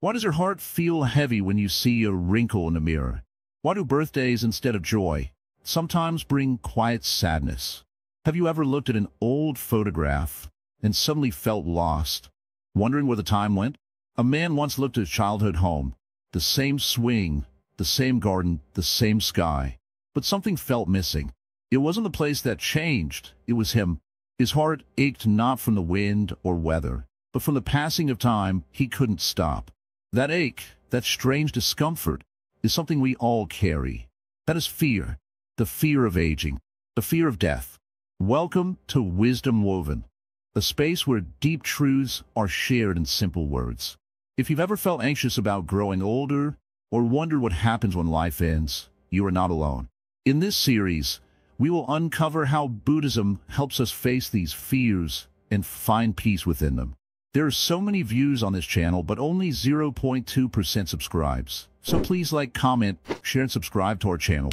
Why does your heart feel heavy when you see a wrinkle in the mirror? Why do birthdays instead of joy sometimes bring quiet sadness? Have you ever looked at an old photograph and suddenly felt lost, wondering where the time went? A man once looked at his childhood home, the same swing, the same garden, the same sky, but something felt missing. It wasn't the place that changed, it was him. His heart ached not from the wind or weather, but from the passing of time he couldn't stop. That ache, that strange discomfort, is something we all carry. That is fear, the fear of aging, the fear of death. Welcome to Wisdom Woven, a space where deep truths are shared in simple words. If you've ever felt anxious about growing older or wondered what happens when life ends, you are not alone. In this series, we will uncover how Buddhism helps us face these fears and find peace within them. There are so many views on this channel, but only 0.2% subscribes. So please like, comment, share, and subscribe to our channel.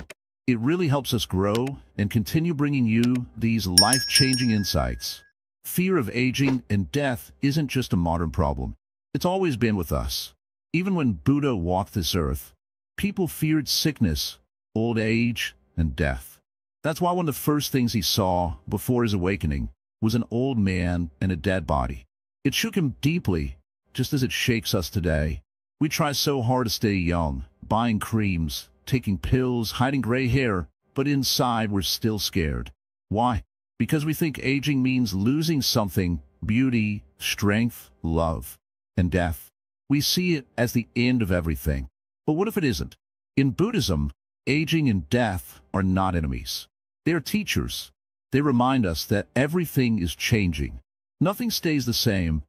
It really helps us grow and continue bringing you these life-changing insights. Fear of aging and death isn't just a modern problem. It's always been with us. Even when Buddha walked this earth, people feared sickness, old age, and death. That's why one of the first things he saw before his awakening was an old man and a dead body. It shook him deeply, just as it shakes us today. We try so hard to stay young, buying creams, taking pills, hiding gray hair, but inside we're still scared. Why? Because we think aging means losing something: beauty, strength, love, and death. We see it as the end of everything. But what if it isn't? In Buddhism, aging and death are not enemies. They are teachers. They remind us that everything is changing. Nothing stays the same,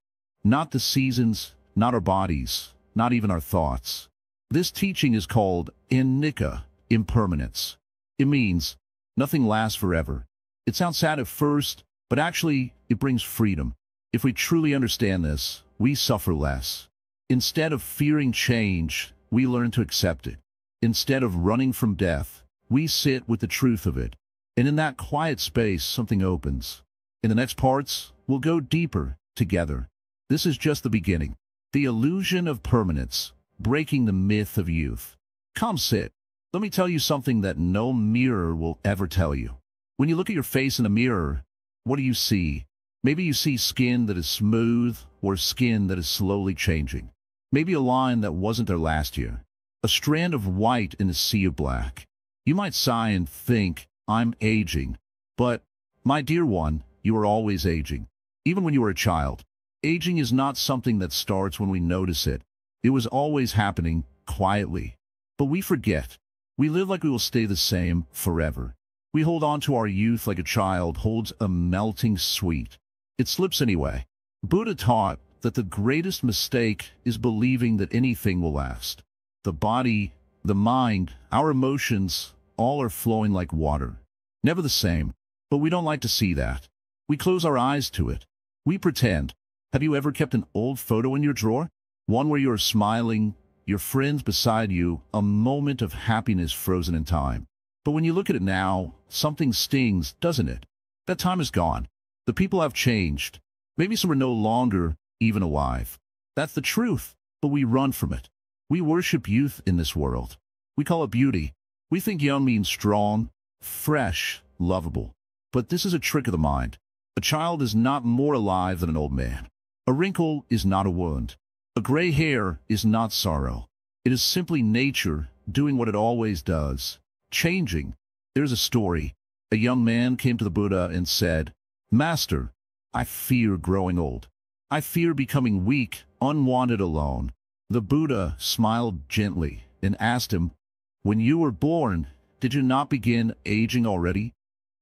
not the seasons, not our bodies, not even our thoughts. This teaching is called anicca, impermanence. It means nothing lasts forever. It sounds sad at first, but actually it brings freedom. If we truly understand this, we suffer less. Instead of fearing change, we learn to accept it. Instead of running from death, we sit with the truth of it. And in that quiet space, something opens. In the next parts, we'll go deeper together. This is just the beginning. The illusion of permanence, breaking the myth of youth. Come sit. Let me tell you something that no mirror will ever tell you. When you look at your face in a mirror, what do you see? Maybe you see skin that is smooth or skin that is slowly changing. Maybe a line that wasn't there last year. A strand of white in a sea of black. You might sigh and think, I'm aging. But, my dear one, you are always aging. Even when you were a child. Aging is not something that starts when we notice it. It was always happening, quietly. But we forget. We live like we will stay the same forever. We hold on to our youth like a child holds a melting sweet. It slips anyway. Buddha taught that the greatest mistake is believing that anything will last. The body, the mind, our emotions, all are flowing like water. Never the same. But we don't like to see that. We close our eyes to it. We pretend. Have you ever kept an old photo in your drawer? One where you are smiling, your friends beside you, a moment of happiness frozen in time. But when you look at it now, something stings, doesn't it? That time is gone. The people have changed. Maybe some are no longer even alive. That's the truth, but we run from it. We worship youth in this world. We call it beauty. We think young means strong, fresh, lovable. But this is a trick of the mind. A child is not more alive than an old man. A wrinkle is not a wound. A gray hair is not sorrow. It is simply nature doing what it always does, changing. There's a story. A young man came to the Buddha and said, "Master, I fear growing old. I fear becoming weak, unwanted, alone." The Buddha smiled gently and asked him, "When you were born, did you not begin aging already?"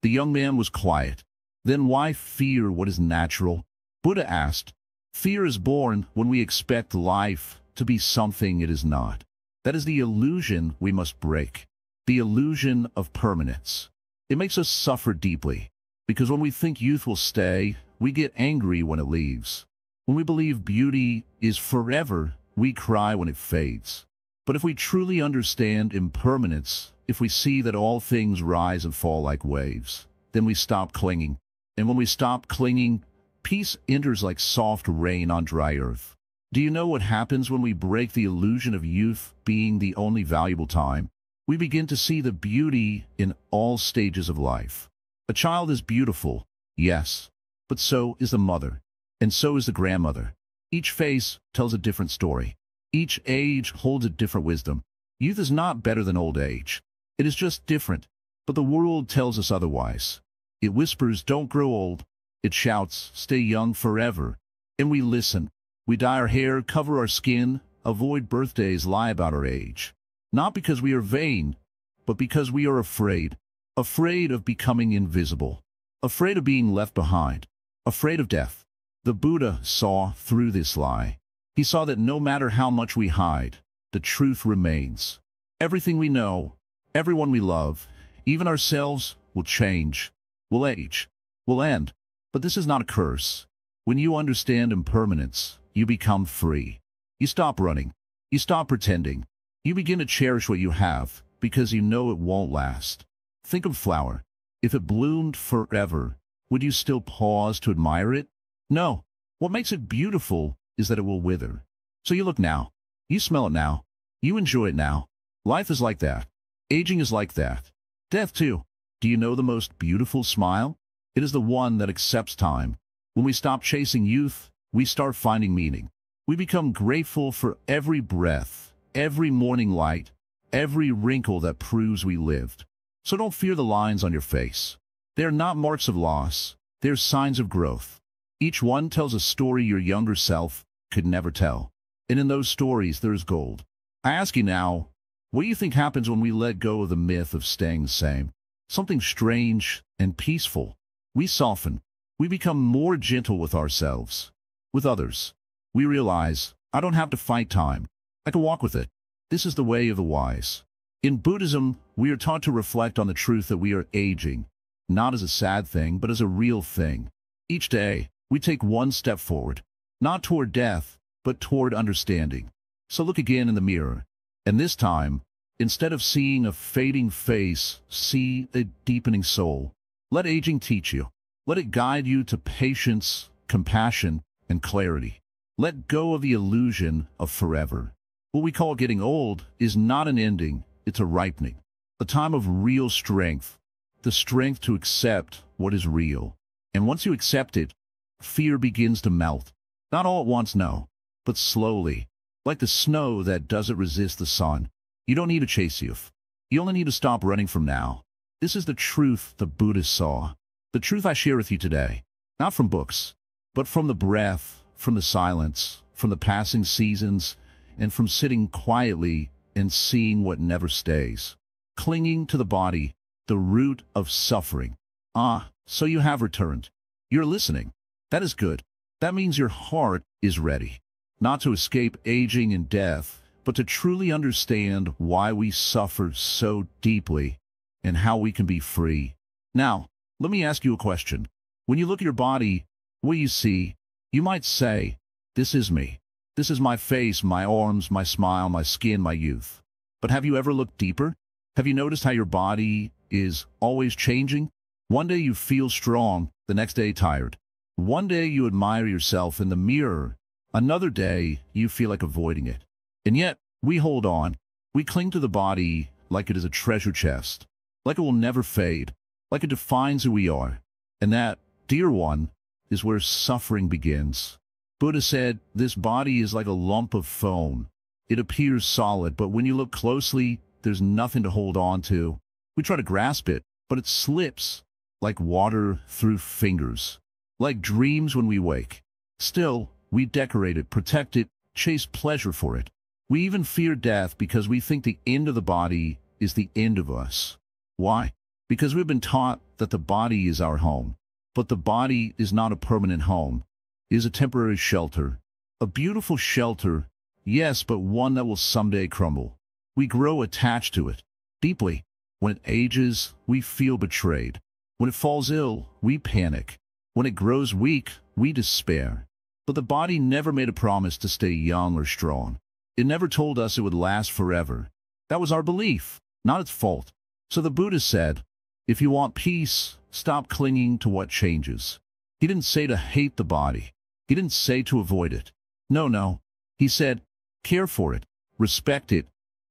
The young man was quiet. "Then why fear what is natural?" Buddha asked. "Fear is born when we expect life to be something it is not. That is the illusion we must break. The illusion of permanence. It makes us suffer deeply, because when we think youth will stay, we get angry when it leaves. When we believe beauty is forever, we cry when it fades. But if we truly understand impermanence, if we see that all things rise and fall like waves, then we stop clinging. And when we stop clinging, peace enters like soft rain on dry earth. Do you know what happens when we break the illusion of youth being the only valuable time? We begin to see the beauty in all stages of life. A child is beautiful, yes, but so is the mother, and so is the grandmother. Each face tells a different story. Each age holds a different wisdom. Youth is not better than old age. It is just different, but the world tells us otherwise. It whispers, don't grow old. It shouts, stay young forever. And we listen. We dye our hair, cover our skin, avoid birthdays, lie about our age. Not because we are vain, but because we are afraid. Afraid of becoming invisible. Afraid of being left behind. Afraid of death. The Buddha saw through this lie. He saw that no matter how much we hide, the truth remains. Everything we know, everyone we love, even ourselves, will change, will age, will end. But this is not a curse. When you understand impermanence, you become free. You stop running. You stop pretending. You begin to cherish what you have, because you know it won't last. Think of flower. If it bloomed forever, would you still pause to admire it? No. What makes it beautiful is that it will wither. So you look now. You smell it now. You enjoy it now. Life is like that. Aging is like that. Death too. Do you know the most beautiful smile? It is the one that accepts time. When we stop chasing youth, we start finding meaning. We become grateful for every breath, every morning light, every wrinkle that proves we lived. So don't fear the lines on your face. They are not marks of loss. They are signs of growth. Each one tells a story your younger self could never tell. And in those stories, there is gold. I ask you now, what do you think happens when we let go of the myth of staying the same? Something strange and peaceful. We soften. We become more gentle with ourselves, with others. We realize, I don't have to fight time. I can walk with it. This is the way of the wise. In Buddhism, we are taught to reflect on the truth that we are aging, not as a sad thing, but as a real thing. Each day, we take one step forward, not toward death, but toward understanding. So look again in the mirror, and this time, instead of seeing a fading face, see a deepening soul. Let aging teach you. Let it guide you to patience, compassion, and clarity. Let go of the illusion of forever. What we call getting old is not an ending, it's a ripening. A time of real strength, the strength to accept what is real. And once you accept it, fear begins to melt. Not all at once, no, but slowly, like the snow that doesn't resist the sun. You don't need to chase youth. You only need to stop running from now. This is the truth the Buddhists saw. The truth I share with you today, not from books, but from the breath, from the silence, from the passing seasons, and from sitting quietly and seeing what never stays. Clinging to the body, the root of suffering. Ah, so you have returned. You're listening. That is good. That means your heart is ready, not to escape aging and death, but to truly understand why we suffer so deeply and how we can be free. Now, let me ask you a question. When you look at your body, what do you see? You might say, this is me. This is my face, my arms, my smile, my skin, my youth. But have you ever looked deeper? Have you noticed how your body is always changing? One day you feel strong, the next day tired. One day you admire yourself in the mirror. Another day you feel like avoiding it. And yet, we hold on. We cling to the body like it is a treasure chest, like it will never fade, like it defines who we are. And that, dear one, is where suffering begins. Buddha said, this body is like a lump of foam. It appears solid, but when you look closely, there's nothing to hold on to. We try to grasp it, but it slips, like water through fingers, like dreams when we wake. Still, we decorate it, protect it, chase pleasure for it. We even fear death because we think the end of the body is the end of us. Why? Because we've been taught that the body is our home. But the body is not a permanent home. It is a temporary shelter. A beautiful shelter, yes, but one that will someday crumble. We grow attached to it, deeply. When it ages, we feel betrayed. When it falls ill, we panic. When it grows weak, we despair. But the body never made a promise to stay young or strong. It never told us it would last forever. That was our belief, not its fault. So the Buddha said, if you want peace, stop clinging to what changes. He didn't say to hate the body. He didn't say to avoid it. No. He said, care for it, respect it,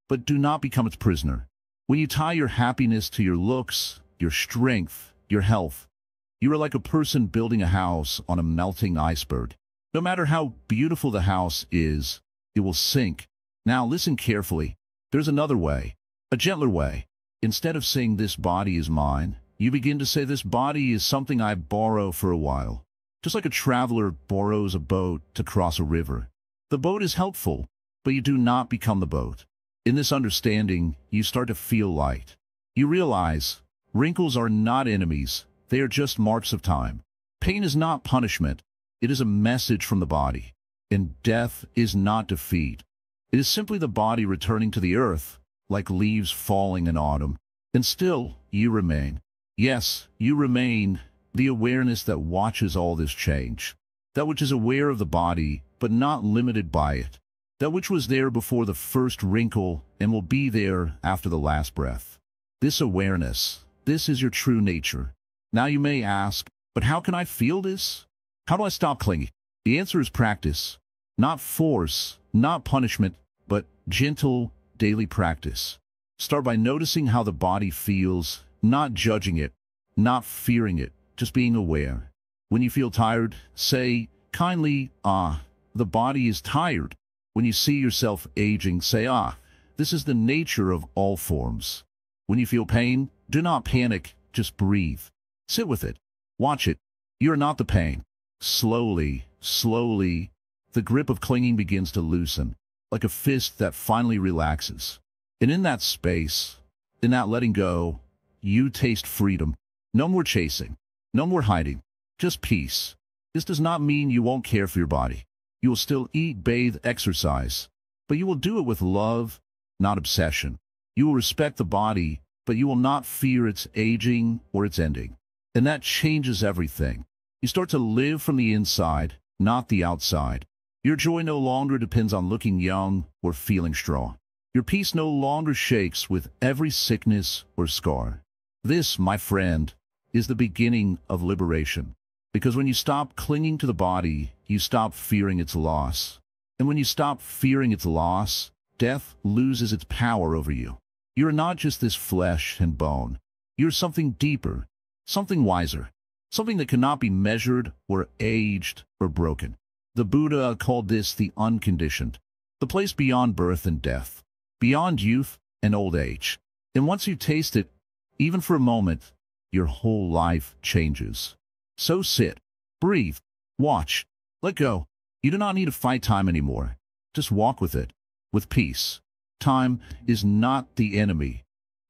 but do not become its prisoner. When you tie your happiness to your looks, your strength, your health, you are like a person building a house on a melting iceberg. No matter how beautiful the house is, it will sink. Now listen carefully. There's another way, a gentler way. Instead of saying this body is mine, you begin to say this body is something I borrow for a while. Just like a traveler borrows a boat to cross a river. The boat is helpful, but you do not become the boat. In this understanding, you start to feel light. You realize wrinkles are not enemies, they are just marks of time. Pain is not punishment, it is a message from the body. And death is not defeat. It is simply the body returning to the earth, like leaves falling in autumn. And still, you remain. Yes, you remain, the awareness that watches all this change. That which is aware of the body, but not limited by it. That which was there before the first wrinkle and will be there after the last breath. This awareness, this is your true nature. Now you may ask, but how can I feel this? How do I stop clinging? The answer is practice. Not force, not punishment, but gentle, daily practice. Start by noticing how the body feels, not judging it, not fearing it, just being aware. When you feel tired, say kindly, the body is tired. When you see yourself aging, say, this is the nature of all forms. When you feel pain, do not panic, just breathe. Sit with it. Watch it. You are not the pain. Slowly, slowly, the grip of clinging begins to loosen, like a fist that finally relaxes. And in that space, in that letting go, you taste freedom. No more chasing, no more hiding, just peace. This does not mean you won't care for your body. You will still eat, bathe, exercise, but you will do it with love, not obsession. You will respect the body, but you will not fear its aging or its ending. And that changes everything. You start to live from the inside, not the outside. Your joy no longer depends on looking young or feeling strong. Your peace no longer shakes with every sickness or scar. This, my friend, is the beginning of liberation. Because when you stop clinging to the body, you stop fearing its loss. And when you stop fearing its loss, death loses its power over you. You are not just this flesh and bone. You are something deeper, something wiser, something that cannot be measured or aged or broken. The Buddha called this the unconditioned, the place beyond birth and death, beyond youth and old age. And once you taste it, even for a moment, your whole life changes. So sit, breathe, watch, let go. You do not need to fight time anymore. Just walk with it, with peace. Time is not the enemy.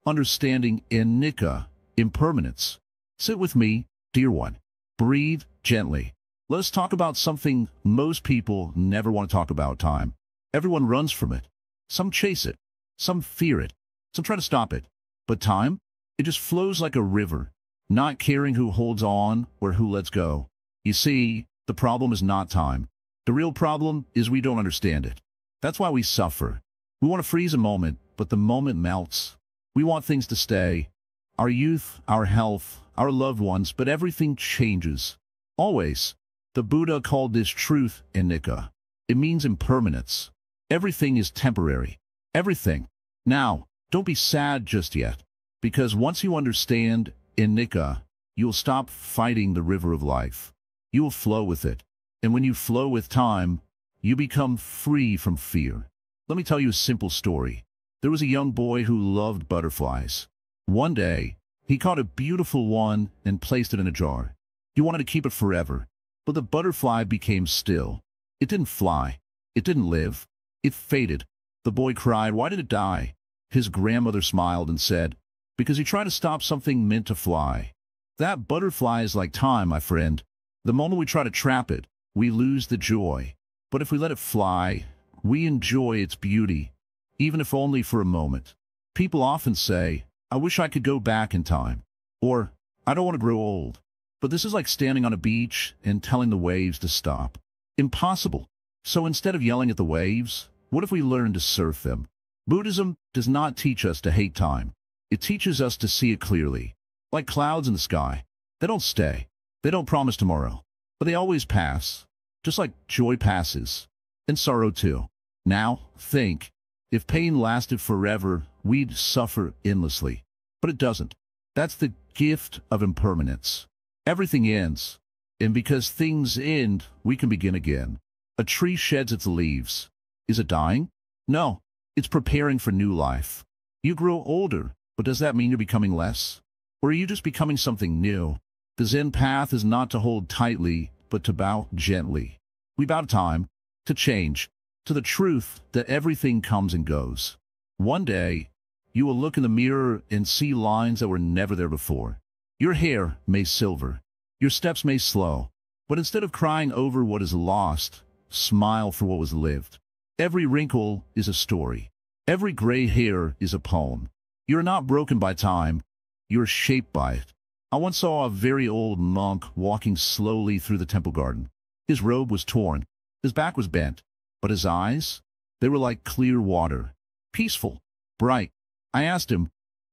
Understanding anicca, impermanence. Sit with me, dear one. Breathe gently. Let us talk about something most people never want to talk about: time. Everyone runs from it. Some chase it. Some fear it. Some try to stop it. But time? It just flows like a river, not caring who holds on or who lets go. You see, the problem is not time. The real problem is we don't understand it. That's why we suffer. We want to freeze a moment, but the moment melts. We want things to stay. Our youth, our health, our loved ones, but everything changes. Always. The Buddha called this truth anicca. It means impermanence. Everything is temporary. Everything. Now, don't be sad just yet. Because once you understand anicca, you will stop fighting the river of life. You will flow with it. And when you flow with time, you become free from fear. Let me tell you a simple story. There was a young boy who loved butterflies. One day, he caught a beautiful one and placed it in a jar. He wanted to keep it forever. But the butterfly became still. It didn't fly. It didn't live. It faded. The boy cried, "Why did it die?" His grandmother smiled and said, "Because you tried to stop something meant to fly." That butterfly is like time, my friend. The moment we try to trap it, we lose the joy. But if we let it fly, we enjoy its beauty, even if only for a moment. People often say, "I wish I could go back in time," or "I don't want to grow old." But this is like standing on a beach and telling the waves to stop. Impossible. So instead of yelling at the waves, what if we learn to surf them? Buddhism does not teach us to hate time. It teaches us to see it clearly. Like clouds in the sky. They don't stay. They don't promise tomorrow. But they always pass. Just like joy passes. and sorrow too. Now, think. If pain lasted forever, we'd suffer endlessly. But it doesn't. That's the gift of impermanence. Everything ends. And because things end, we can begin again. A tree sheds its leaves. Is it dying? No. It's preparing for new life. You grow older, but does that mean you're becoming less? Or are you just becoming something new? The Zen path is not to hold tightly, but to bow gently. We bow to time, to change, to the truth that everything comes and goes. One day, you will look in the mirror and see lines that were never there before. Your hair may silver, your steps may slow, but instead of crying over what is lost, smile for what was lived. Every wrinkle is a story. Every gray hair is a poem. You are not broken by time, you are shaped by it. I once saw a very old monk walking slowly through the temple garden. His robe was torn, his back was bent, but his eyes, they were like clear water, peaceful, bright. I asked him,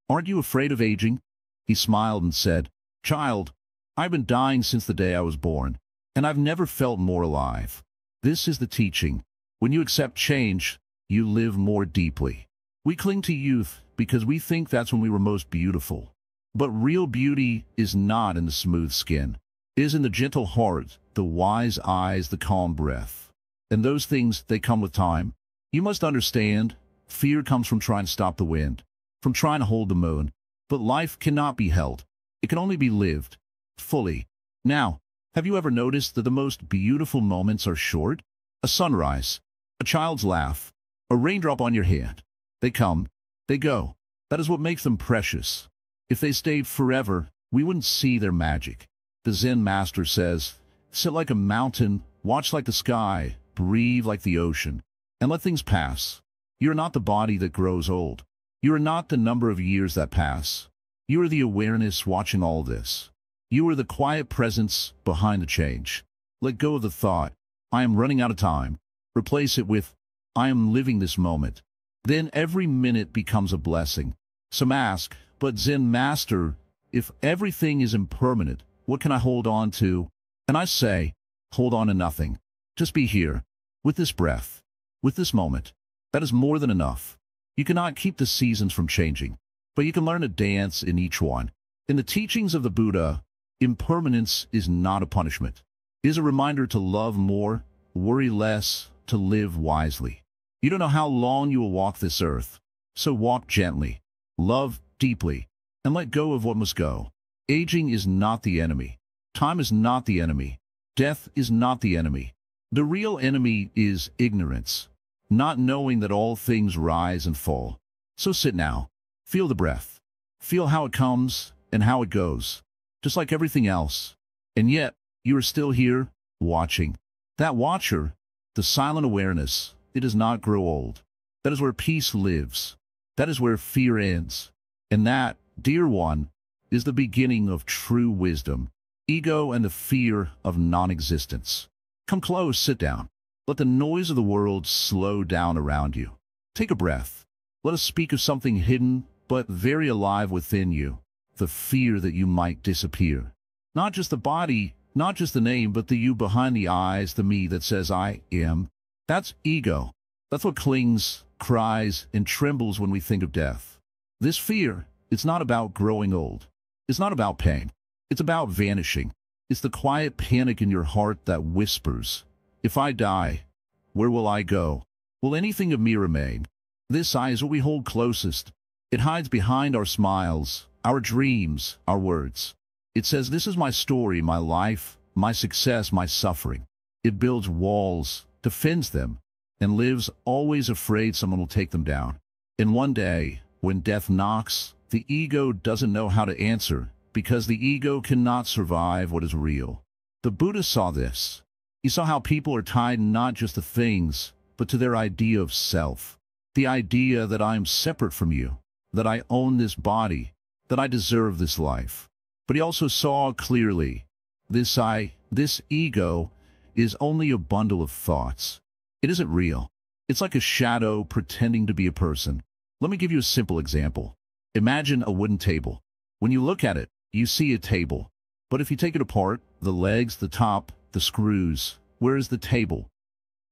"Aren't you afraid of aging?" He smiled and said, "Child, I've been dying since the day I was born, and I've never felt more alive." This is the teaching. When you accept change, you live more deeply. We cling to youth because we think that's when we were most beautiful. But real beauty is not in the smooth skin. It is in the gentle heart, the wise eyes, the calm breath. And those things, they come with time. You must understand, fear comes from trying to stop the wind, from trying to hold the moon. But life cannot be held. It can only be lived, fully. Now, have you ever noticed that the most beautiful moments are short? A sunrise, a child's laugh, a raindrop on your hand. They come, they go. That is what makes them precious. If they stayed forever, we wouldn't see their magic. The Zen Master says, sit like a mountain, watch like the sky, breathe like the ocean, and let things pass. You are not the body that grows old. You are not the number of years that pass. You are the awareness watching all this. You are the quiet presence behind the change. Let go of the thought, I am running out of time. Replace it with, I am living this moment. Then every minute becomes a blessing. Some ask, but Zen Master, if everything is impermanent, what can I hold on to? And I say, hold on to nothing. Just be here, with this breath, with this moment. That is more than enough. You cannot keep the seasons from changing, but you can learn to dance in each one. In the teachings of the Buddha, impermanence is not a punishment. It is a reminder to love more, worry less, to live wisely. You don't know how long you will walk this earth, so walk gently, love deeply, and let go of what must go. Aging is not the enemy. Time is not the enemy. Death is not the enemy. The real enemy is ignorance, not knowing that all things rise and fall. So sit now. Feel the breath. Feel how it comes and how it goes, just like everything else. And yet, you are still here, watching. That watcher, the silent awareness, it does not grow old. That is where peace lives. That is where fear ends. And that, dear one, is the beginning of true wisdom, ego and the fear of non-existence. Come close, sit down. Let the noise of the world slow down around you. Take a breath. Let us speak of something hidden, but very alive within you. The fear that you might disappear. Not just the body, not just the name, but the you behind the eyes, the me that says I am. That's ego. That's what clings, cries, and trembles when we think of death. This fear, it's not about growing old. It's not about pain. It's about vanishing. It's the quiet panic in your heart that whispers, if I die, where will I go? Will anything of me remain? This I is what we hold closest. It hides behind our smiles, our dreams, our words. It says, this is my story, my life, my success, my suffering. It builds walls, defends them, and lives always afraid someone will take them down. And one day, when death knocks, the ego doesn't know how to answer, because the ego cannot survive what is real. The Buddha saw this. He saw how people are tied not just to things, but to their idea of self. The idea that I am separate from you, that I own this body, that I deserve this life. But he also saw clearly, this ego, is only a bundle of thoughts. It isn't real. It's like a shadow pretending to be a person. Let me give you a simple example. Imagine a wooden table. When you look at it, you see a table. But if you take it apart, the legs, the top, the screws, where is the table?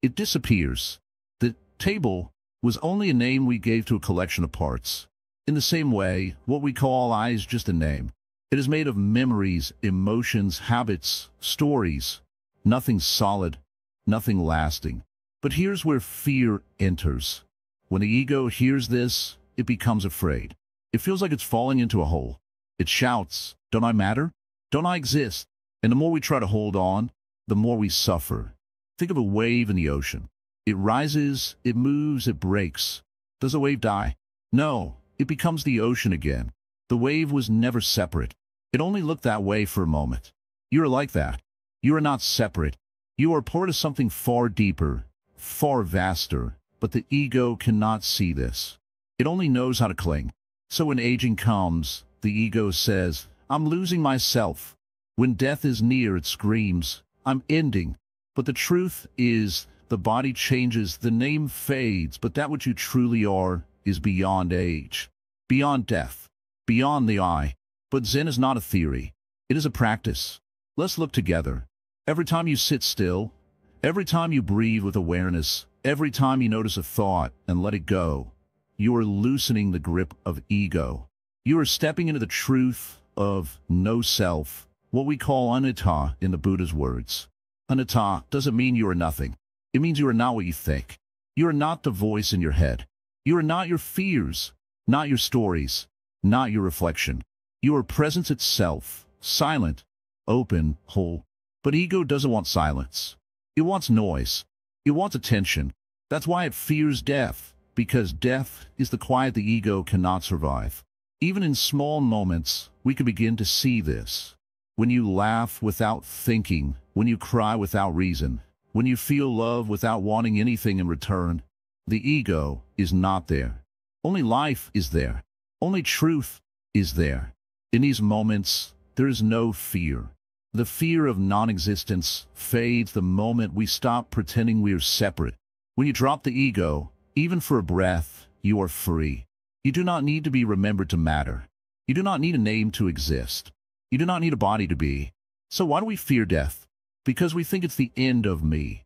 It disappears. The table was only a name we gave to a collection of parts. In the same way, what we call I is just a name. It is made of memories, emotions, habits, stories. Nothing solid, nothing lasting. But here's where fear enters. When the ego hears this, it becomes afraid. It feels like it's falling into a hole. It shouts, "Don't I matter? Don't I exist?" And the more we try to hold on, the more we suffer. Think of a wave in the ocean. It rises, it moves, it breaks. Does the wave die? No, it becomes the ocean again. The wave was never separate. It only looked that way for a moment. You are like that. You are not separate. You are part of something far deeper, far vaster, but the ego cannot see this. It only knows how to cling. So when aging comes, the ego says, "I'm losing myself." When death is near, it screams, "I'm ending." But the truth is, the body changes, the name fades, but that which you truly are is beyond age, beyond death, beyond the I. But Zen is not a theory. It is a practice. Let's look together. Every time you sit still, every time you breathe with awareness, every time you notice a thought and let it go, you are loosening the grip of ego. You are stepping into the truth of no self, what we call anatta in the Buddha's words. Anatta doesn't mean you are nothing. It means you are not what you think. You are not the voice in your head. You are not your fears, not your stories, not your reflection. You are presence itself, silent, open, whole. But ego doesn't want silence. It wants noise. It wants attention. That's why it fears death, because death is the quiet the ego cannot survive. Even in small moments, we can begin to see this. When you laugh without thinking, when you cry without reason, when you feel love without wanting anything in return, the ego is not there. Only life is there. Only truth is there. In these moments, there is no fear. The fear of non-existence fades the moment we stop pretending we are separate. When you drop the ego, even for a breath, you are free. You do not need to be remembered to matter. You do not need a name to exist. You do not need a body to be. So why do we fear death? Because we think it's the end of me.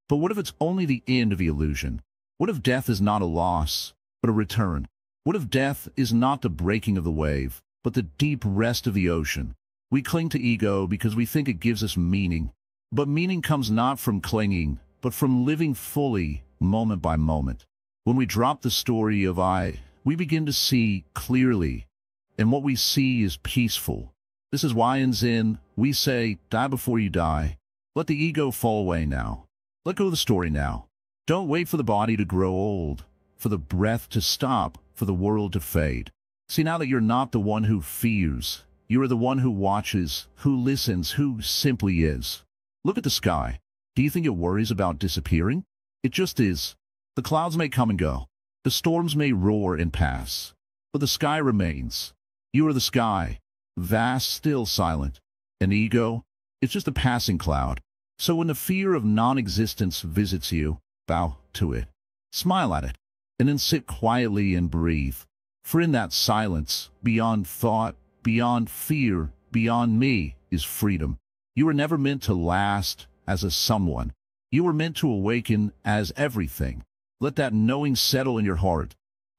But what if it's only the end of the illusion? What if death is not a loss, but a return? What if death is not the breaking of the wave, but the deep rest of the ocean? We cling to ego because we think it gives us meaning. But meaning comes not from clinging, but from living fully, moment by moment. When we drop the story of I, we begin to see clearly, and what we see is peaceful. This is why in Zen, we say, die before you die. Let the ego fall away now. Let go of the story now. Don't wait for the body to grow old, for the breath to stop, for the world to fade. See now that you're not the one who fears. You are the one who watches, who listens, who simply is. Look at the sky. Do you think it worries about disappearing? It just is. The clouds may come and go. The storms may roar and pass. But the sky remains. You are the sky. Vast, still, silent. An ego? It's just a passing cloud. So when the fear of non-existence visits you, bow to it. Smile at it. And then sit quietly and breathe. For in that silence, beyond thought, beyond fear, beyond me, is freedom. You were never meant to last as a someone. You were meant to awaken as everything. Let that knowing settle in your heart,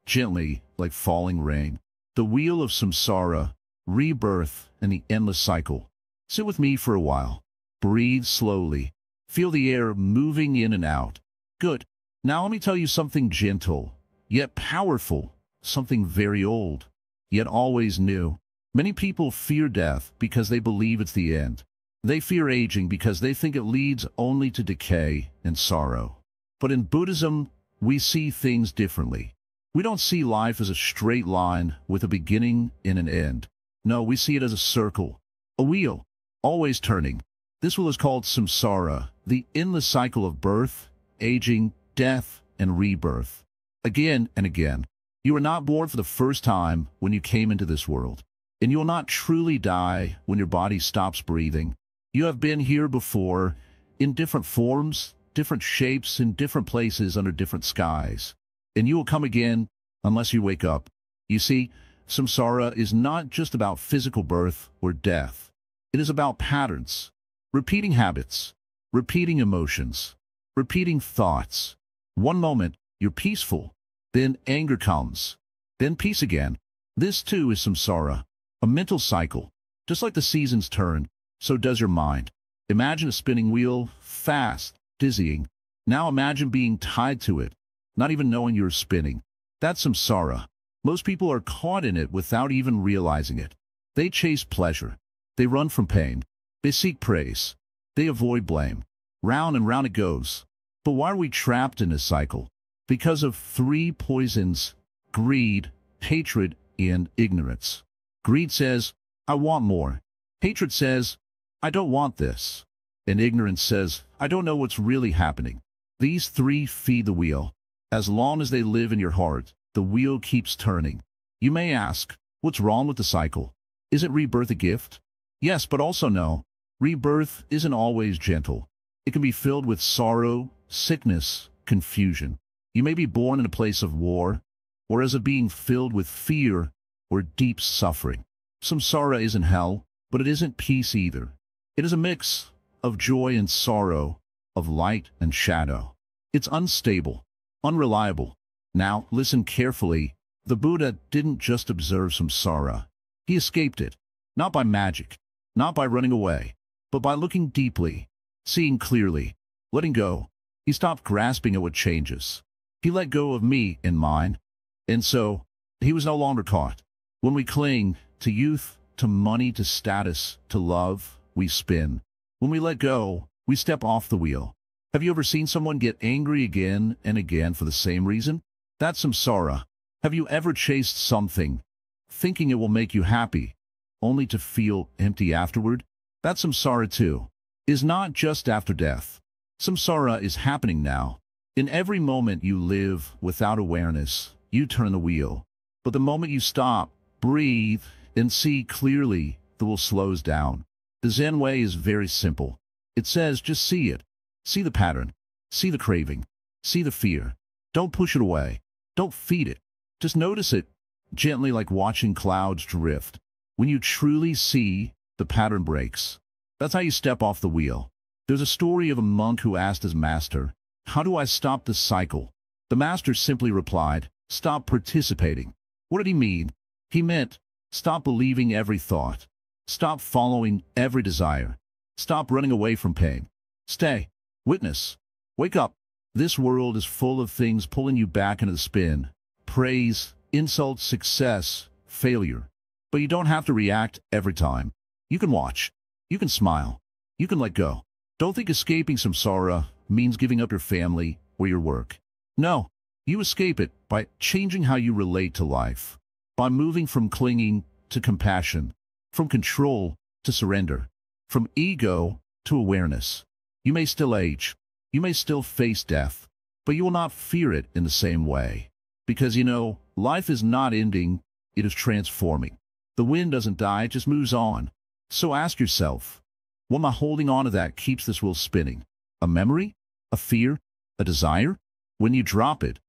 gently, like falling rain. The wheel of samsara, rebirth, and the endless cycle. Sit with me for a while. Breathe slowly. Feel the air moving in and out. Good. Now let me tell you something gentle, yet powerful, something very old, yet always new. Many people fear death because they believe it's the end. They fear aging because they think it leads only to decay and sorrow. But in Buddhism, we see things differently. We don't see life as a straight line with a beginning and an end. No, we see it as a circle, a wheel, always turning. This wheel is called samsara, the endless cycle of birth, aging, death, and rebirth. Again and again. You were not born for the first time when you came into this world. And you will not truly die when your body stops breathing. You have been here before, in different forms, different shapes, in different places under different skies. And you will come again unless you wake up. You see, samsara is not just about physical birth or death. It is about patterns, repeating habits, repeating emotions, repeating thoughts. One moment, you're peaceful. Then anger comes. Then peace again. This too is samsara, a mental cycle. Just like the seasons turn, so does your mind. Imagine a spinning wheel, fast, dizzying. Now imagine being tied to it, not even knowing you're spinning. That's samsara. Most people are caught in it without even realizing it. They chase pleasure. They run from pain. They seek praise. They avoid blame. Round and round it goes. But why are we trapped in this cycle? Because of three poisons: greed, hatred, and ignorance. Greed says, I want more. Hatred says, I don't want this. And ignorance says, I don't know what's really happening. These three feed the wheel. As long as they live in your heart, the wheel keeps turning. You may ask, what's wrong with the cycle? Isn't rebirth a gift? Yes, but also no. Rebirth isn't always gentle. It can be filled with sorrow, sickness, confusion. You may be born in a place of war, or as a being filled with fear or deep suffering. Samsara isn't hell, but it isn't peace either. It is a mix of joy and sorrow, of light and shadow. It's unstable, unreliable. Now, listen carefully. The Buddha didn't just observe samsara. He escaped it, not by magic, not by running away, but by looking deeply, seeing clearly, letting go. He stopped grasping at what changes. He let go of me and mine. And so, he was no longer caught. When we cling to youth, to money, to status, to love, we spin. When we let go, we step off the wheel. Have you ever seen someone get angry again and again for the same reason? That's samsara. Have you ever chased something, thinking it will make you happy, only to feel empty afterward? That's samsara too. Is not just after death. Samsara is happening now. In every moment you live without awareness, you turn the wheel. But the moment you stop, breathe, and see clearly, the wheel slows down. The Zen way is very simple. It says just see it. See the pattern. See the craving. See the fear. Don't push it away. Don't feed it. Just notice it, gently, like watching clouds drift. When you truly see, the pattern breaks. That's how you step off the wheel. There's a story of a monk who asked his master, how do I stop this cycle? The master simply replied, stop participating. What did he mean? He meant, stop believing every thought. Stop following every desire. Stop running away from pain. Stay. Witness. Wake up. This world is full of things pulling you back into the spin. Praise, insult, success, failure. But you don't have to react every time. You can watch. You can smile. You can let go. Don't think escaping samsara means giving up your family or your work. No, you escape it by changing how you relate to life, by moving from clinging to compassion, from control to surrender, from ego to awareness. You may still age, you may still face death, but you will not fear it in the same way. Because life is not ending, it is transforming. The wind doesn't die, it just moves on. So ask yourself, what am I holding on to that keeps this wheel spinning? A memory? A fear? A desire? When you drop it,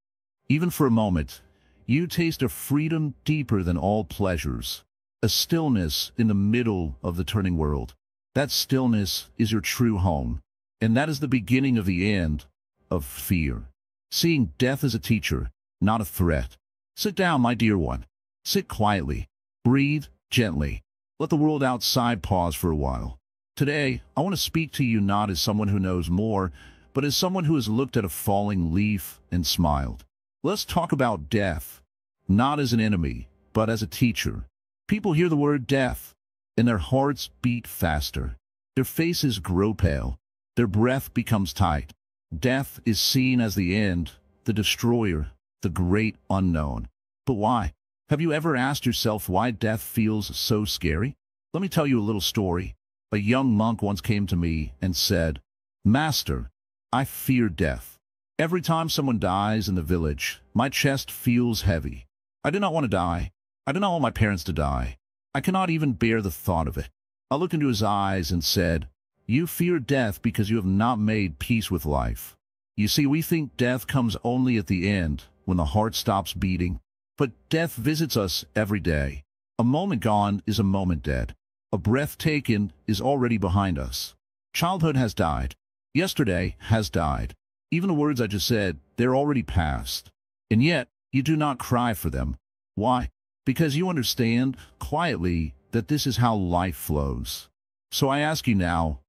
even for a moment, you taste a freedom deeper than all pleasures, a stillness in the middle of the turning world. That stillness is your true home, and that is the beginning of the end of fear. Seeing death as a teacher, not a threat. Sit down, my dear one. Sit quietly. Breathe gently. Let the world outside pause for a while. Today, I want to speak to you not as someone who knows more, but as someone who has looked at a falling leaf and smiled. Let's talk about death, not as an enemy, but as a teacher. People hear the word death, and their hearts beat faster. Their faces grow pale. Their breath becomes tight. Death is seen as the end, the destroyer, the great unknown. But why? Have you ever asked yourself why death feels so scary? Let me tell you a little story. A young monk once came to me and said, Master, I fear death. Every time someone dies in the village, my chest feels heavy. I do not want to die. I do not want my parents to die. I cannot even bear the thought of it. I looked into his eyes and said, You fear death because you have not made peace with life. You see, we think death comes only at the end, when the heart stops beating. But death visits us every day. A moment gone is a moment dead. A breath taken is already behind us. Childhood has died. Yesterday has died. Even the words I just said, they're already past. And yet, you do not cry for them. Why? Because you understand, quietly, that this is how life flows. So I ask you now,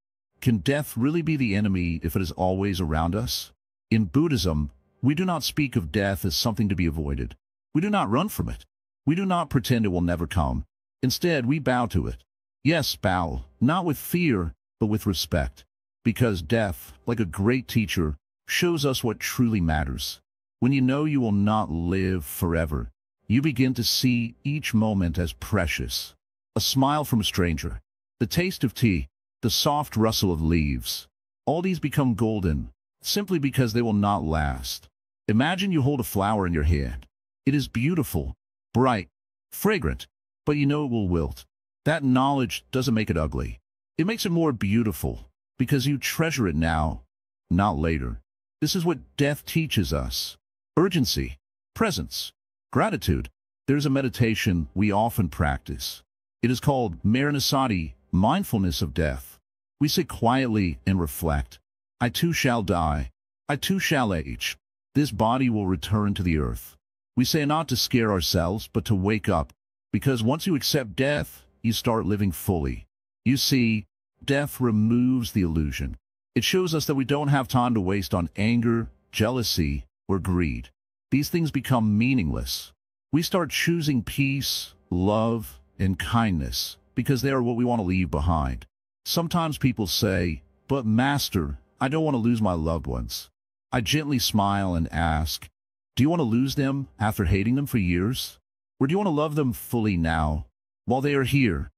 can death really be the enemy if it is always around us? In Buddhism, we do not speak of death as something to be avoided. We do not run from it. We do not pretend it will never come. Instead, we bow to it. Yes, bow, not with fear, but with respect. Because death, like a great teacher, shows us what truly matters. When you know you will not live forever, you begin to see each moment as precious. A smile from a stranger, the taste of tea, the soft rustle of leaves. All these become golden, simply because they will not last. Imagine you hold a flower in your hand. It is beautiful, bright, fragrant, but you know it will wilt. That knowledge doesn't make it ugly. It makes it more beautiful, because you treasure it now, not later. This is what death teaches us. Urgency, presence, gratitude. There's a meditation we often practice. It is called Maranasati, mindfulness of death. We sit quietly and reflect. I too shall die. I too shall age. This body will return to the earth. We say not to scare ourselves, but to wake up. Because once you accept death, you start living fully. You see, death removes the illusion. It shows us that we don't have time to waste on anger, jealousy, or greed. These things become meaningless. We start choosing peace, love, and kindness because they are what we want to leave behind. Sometimes people say, "But Master, I don't want to lose my loved ones." I gently smile and ask, do you want to lose them after hating them for years? Or do you want to love them fully now, while they are here?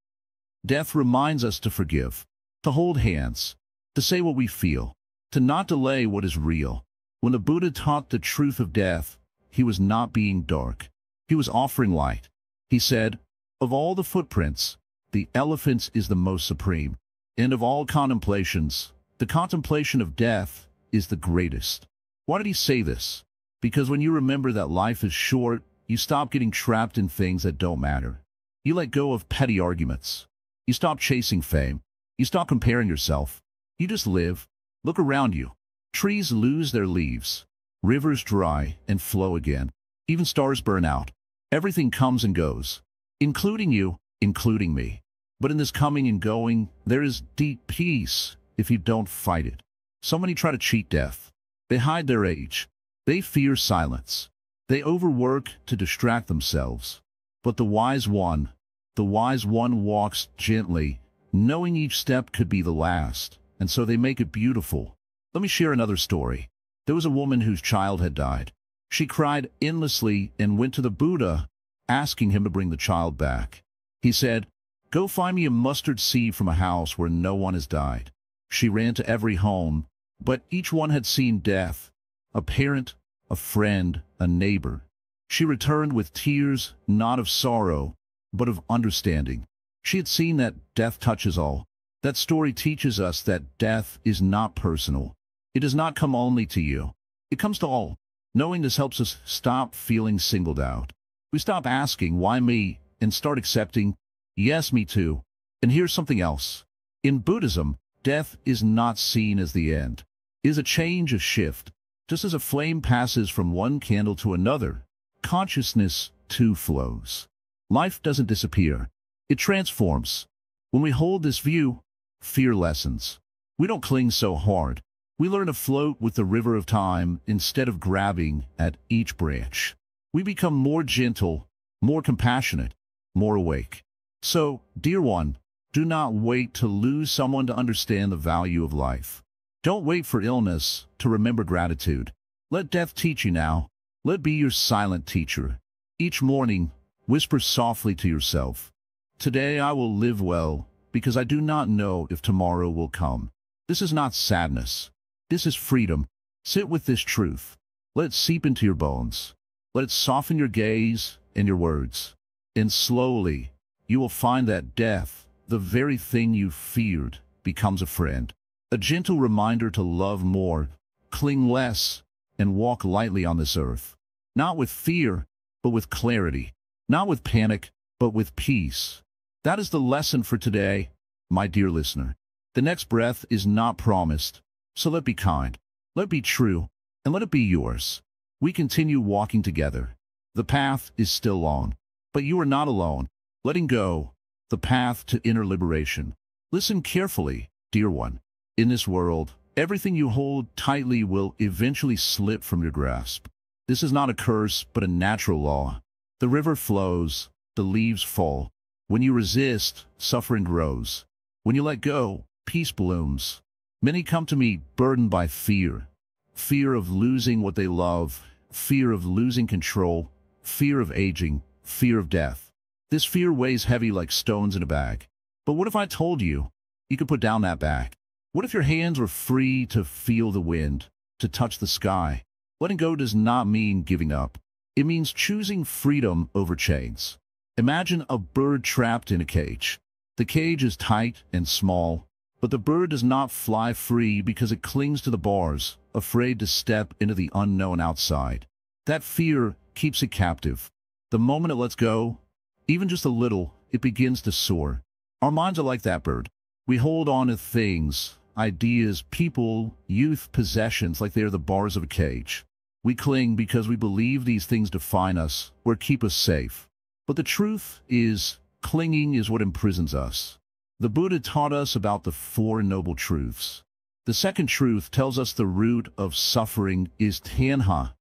Death reminds us to forgive, to hold hands, to say what we feel, to not delay what is real. When the Buddha taught the truth of death, he was not being dark. He was offering light. He said, of all the footprints, the elephant's is the most supreme. And of all contemplations, the contemplation of death is the greatest. Why did he say this? Because when you remember that life is short, you stop getting trapped in things that don't matter. You let go of petty arguments. You stop chasing fame. You stop comparing yourself. You just live. Look around you. Trees lose their leaves. Rivers dry and flow again. Even stars burn out. Everything comes and goes, including you, including me. But in this coming and going, there is deep peace if you don't fight it. So many try to cheat death. They hide their age. They fear silence. They overwork to distract themselves. But the wise one walks gently, knowing each step could be the last, and so they make it beautiful. Let me share another story. There was a woman whose child had died. She cried endlessly and went to the Buddha, asking him to bring the child back. He said, "Go find me a mustard seed from a house where no one has died." She ran to every home, but each one had seen death. A parent, a friend, a neighbor. She returned with tears, not of sorrow, but of understanding. She had seen that death touches all. That story teaches us that death is not personal. It does not come only to you. It comes to all. Knowing this helps us stop feeling singled out. We stop asking, why me, and start accepting, yes, me too. And here's something else. In Buddhism, death is not seen as the end. It is a change, a shift. Just as a flame passes from one candle to another, consciousness too flows. Life doesn't disappear. It transforms. When we hold this view, fear lessens. We don't cling so hard. We learn to float with the river of time instead of grabbing at each branch. We become more gentle, more compassionate, more awake. So, dear one, do not wait to lose someone to understand the value of life. Don't wait for illness to remember gratitude. Let death teach you now. Let it be your silent teacher. Each morning, whisper softly to yourself, "Today I will live well, because I do not know if tomorrow will come." This is not sadness. This is freedom. Sit with this truth. Let it seep into your bones. Let it soften your gaze and your words. And slowly, you will find that death, the very thing you feared, becomes a friend. A gentle reminder to love more, cling less, and walk lightly on this earth. Not with fear, but with clarity. Not with panic, but with peace. That is the lesson for today, my dear listener. The next breath is not promised, so let be kind. Let be true. and let it be yours. We continue walking together. The path is still long, but you are not alone. Letting go, the path to inner liberation. Listen carefully, dear one. In this world, everything you hold tightly will eventually slip from your grasp. This is not a curse, but a natural law. The river flows, the leaves fall. When you resist, suffering grows. When you let go, peace blooms. Many come to me burdened by fear. Fear of losing what they love, fear of losing control, fear of aging, fear of death. This fear weighs heavy like stones in a bag. But what if I told you, you could put down that bag? What if your hands were free to feel the wind, to touch the sky? Letting go does not mean giving up. It means choosing freedom over chains. Imagine a bird trapped in a cage. The cage is tight and small, but the bird does not fly free because it clings to the bars, afraid to step into the unknown outside. That fear keeps it captive. The moment it lets go, even just a little, it begins to soar. Our minds are like that bird. We hold on to things, ideas, people, youth, possessions like they are the bars of a cage. We cling because we believe these things define us or keep us safe. But the truth is, clinging is what imprisons us. The Buddha taught us about the Four Noble Truths. The second truth tells us the root of suffering is tanha,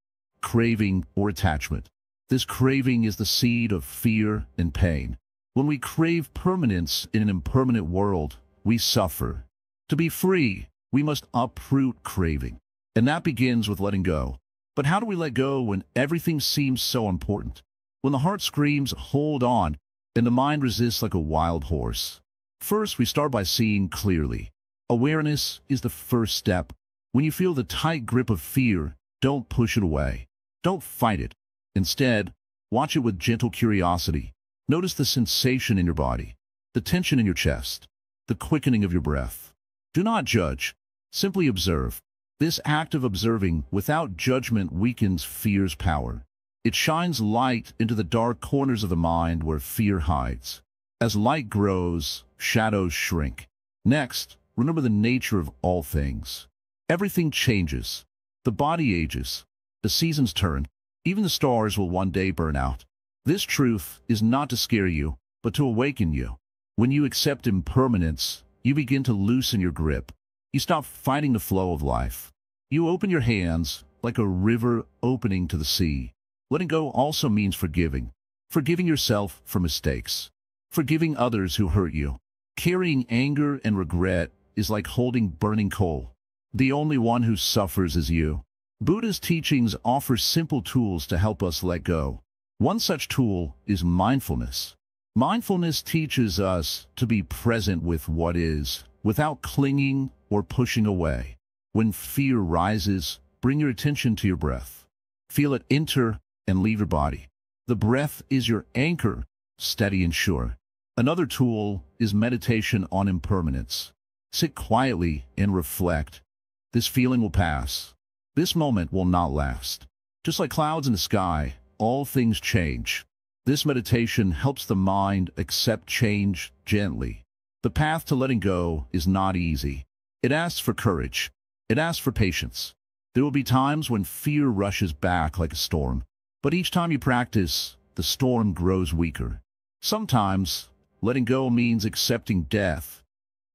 craving or attachment. This craving is the seed of fear and pain. When we crave permanence in an impermanent world, we suffer. To be free, we must uproot craving. And that begins with letting go. But how do we let go when everything seems so important? When the heart screams, hold on, and the mind resists like a wild horse. First, we start by seeing clearly. Awareness is the first step. When you feel the tight grip of fear, don't push it away. Don't fight it. Instead, watch it with gentle curiosity. Notice the sensation in your body, the tension in your chest, the quickening of your breath. Do not judge. Simply observe. This act of observing without judgment weakens fear's power. It shines light into the dark corners of the mind where fear hides. As light grows, shadows shrink. Next, remember the nature of all things. Everything changes. The body ages. The seasons turn. Even the stars will one day burn out. This truth is not to scare you, but to awaken you. When you accept impermanence, you begin to loosen your grip. You stop fighting the flow of life. You open your hands like a river opening to the sea. Letting go also means forgiving. Forgiving yourself for mistakes. Forgiving others who hurt you. Carrying anger and regret is like holding burning coal. The only one who suffers is you. Buddha's teachings offer simple tools to help us let go. One such tool is mindfulness. Mindfulness teaches us to be present with what is, without clinging or pushing away. When fear rises, bring your attention to your breath. Feel it enter and leave your body. The breath is your anchor, steady and sure. Another tool is meditation on impermanence. Sit quietly and reflect. This feeling will pass. This moment will not last. Just like clouds in the sky, all things change. This meditation helps the mind accept change gently. The path to letting go is not easy. It asks for courage. It asks for patience. There will be times when fear rushes back like a storm. But each time you practice, the storm grows weaker. Sometimes, letting go means accepting death,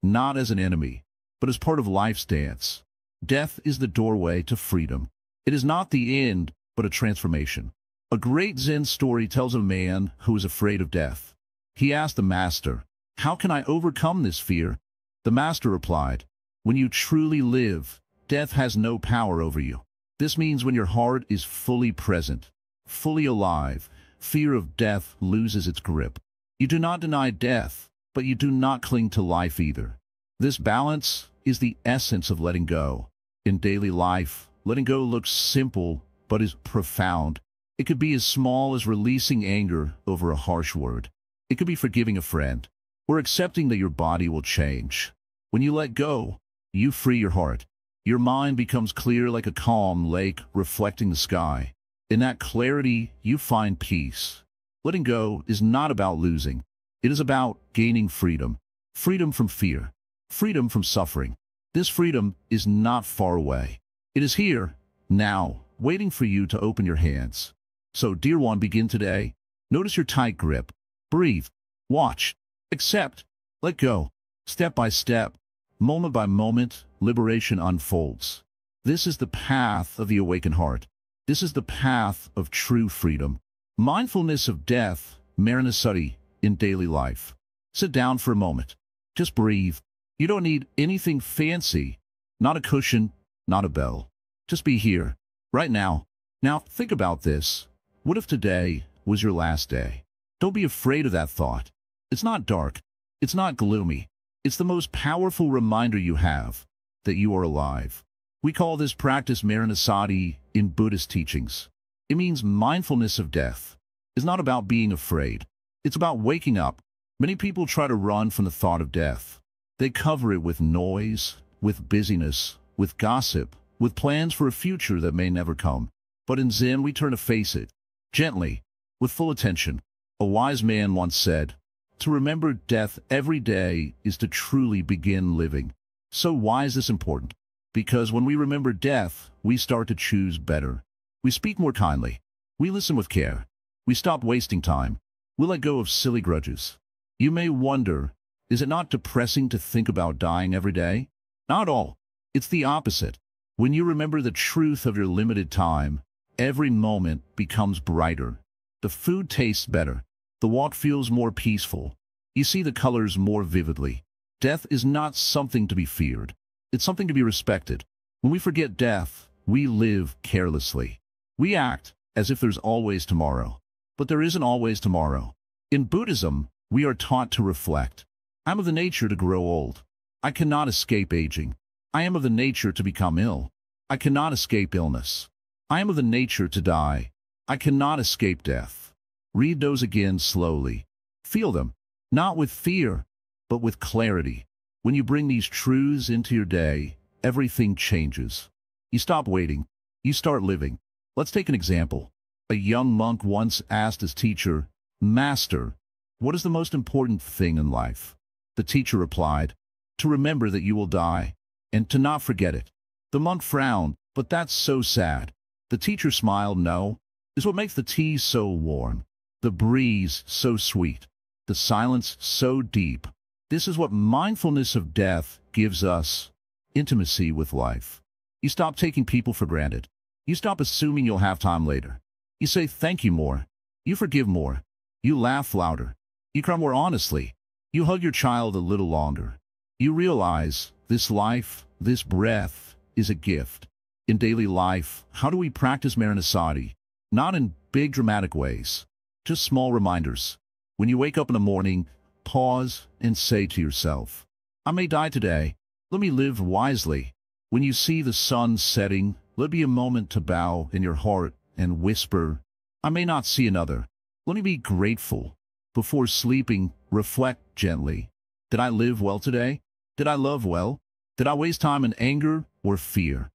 not as an enemy, but as part of life's dance. Death is the doorway to freedom. It is not the end, but a transformation. A great Zen story tells of a man who is afraid of death. He asked the master, "How can I overcome this fear?" The master replied, "When you truly live, death has no power over you." This means when your heart is fully present, fully alive, fear of death loses its grip. You do not deny death, but you do not cling to life either. This balance is the essence of letting go. In daily life, letting go looks simple, but is profound. It could be as small as releasing anger over a harsh word. It could be forgiving a friend, or accepting that your body will change. When you let go, you free your heart. Your mind becomes clear like a calm lake reflecting the sky. In that clarity, you find peace. Letting go is not about losing. It is about gaining freedom. Freedom from fear. Freedom from suffering. This freedom is not far away. It is here, now, waiting for you to open your hands. So, dear one, begin today. Notice your tight grip. Breathe. Watch. Accept. Let go. Step by step, moment by moment, liberation unfolds. This is the path of the awakened heart. This is the path of true freedom. Mindfulness of death, MORTALITY, in daily life. Sit down for a moment. Just breathe. You don't need anything fancy. Not a cushion, not a bell. Just be here, right now. Now, think about this. What if today was your last day? Don't be afraid of that thought. It's not dark. It's not gloomy. It's the most powerful reminder you have that you are alive. We call this practice MORTALITY in Buddhist teachings. It means mindfulness of death. It's not about being afraid. It's about waking up. Many people try to run from the thought of death. They cover it with noise, with busyness, with gossip, with plans for a future that may never come. But in Zen, we turn to face it, gently, with full attention. A wise man once said, "To remember death every day is to truly begin living." So why is this important? Because when we remember death, we start to choose better. We speak more kindly. We listen with care. We stop wasting time. We let go of silly grudges. You may wonder, is it not depressing to think about dying every day? Not at all. It's the opposite. When you remember the truth of your limited time, every moment becomes brighter. The food tastes better. The walk feels more peaceful. You see the colors more vividly. Death is not something to be feared. It's something to be respected. When we forget death, we live carelessly. We act as if there's always tomorrow. But there isn't always tomorrow. In Buddhism, we are taught to reflect. I'm of the nature to grow old. I cannot escape aging. I am of the nature to become ill. I cannot escape illness. I am of the nature to die. I cannot escape death. Read those again slowly. Feel them, not with fear, but with clarity. When you bring these truths into your day, everything changes. You stop waiting. You start living. Let's take an example. A young monk once asked his teacher, "Master, what is the most important thing in life?" The teacher replied, "To remember that you will die, and to not forget it." The monk frowned, "But that's so sad." The teacher smiled, "No, it's what makes the tea so warm, the breeze so sweet, the silence so deep. This is what mindfulness of death gives us, intimacy with life. You stop taking people for granted. You stop assuming you'll have time later. You say thank you more. You forgive more. You laugh louder. You cry more honestly. You hug your child a little longer. You realize this life, this breath, is a gift. In daily life, how do we practice MORTALITY? Not in big dramatic ways, just small reminders. When you wake up in the morning, pause and say to yourself, "I may die today. Let me live wisely." When you see the sun setting, let it be a moment to bow in your heart and whisper, "I may not see another. Let me be grateful." Before sleeping, reflect gently. Did I live well today? Did I love well? Did I waste time in anger or fear?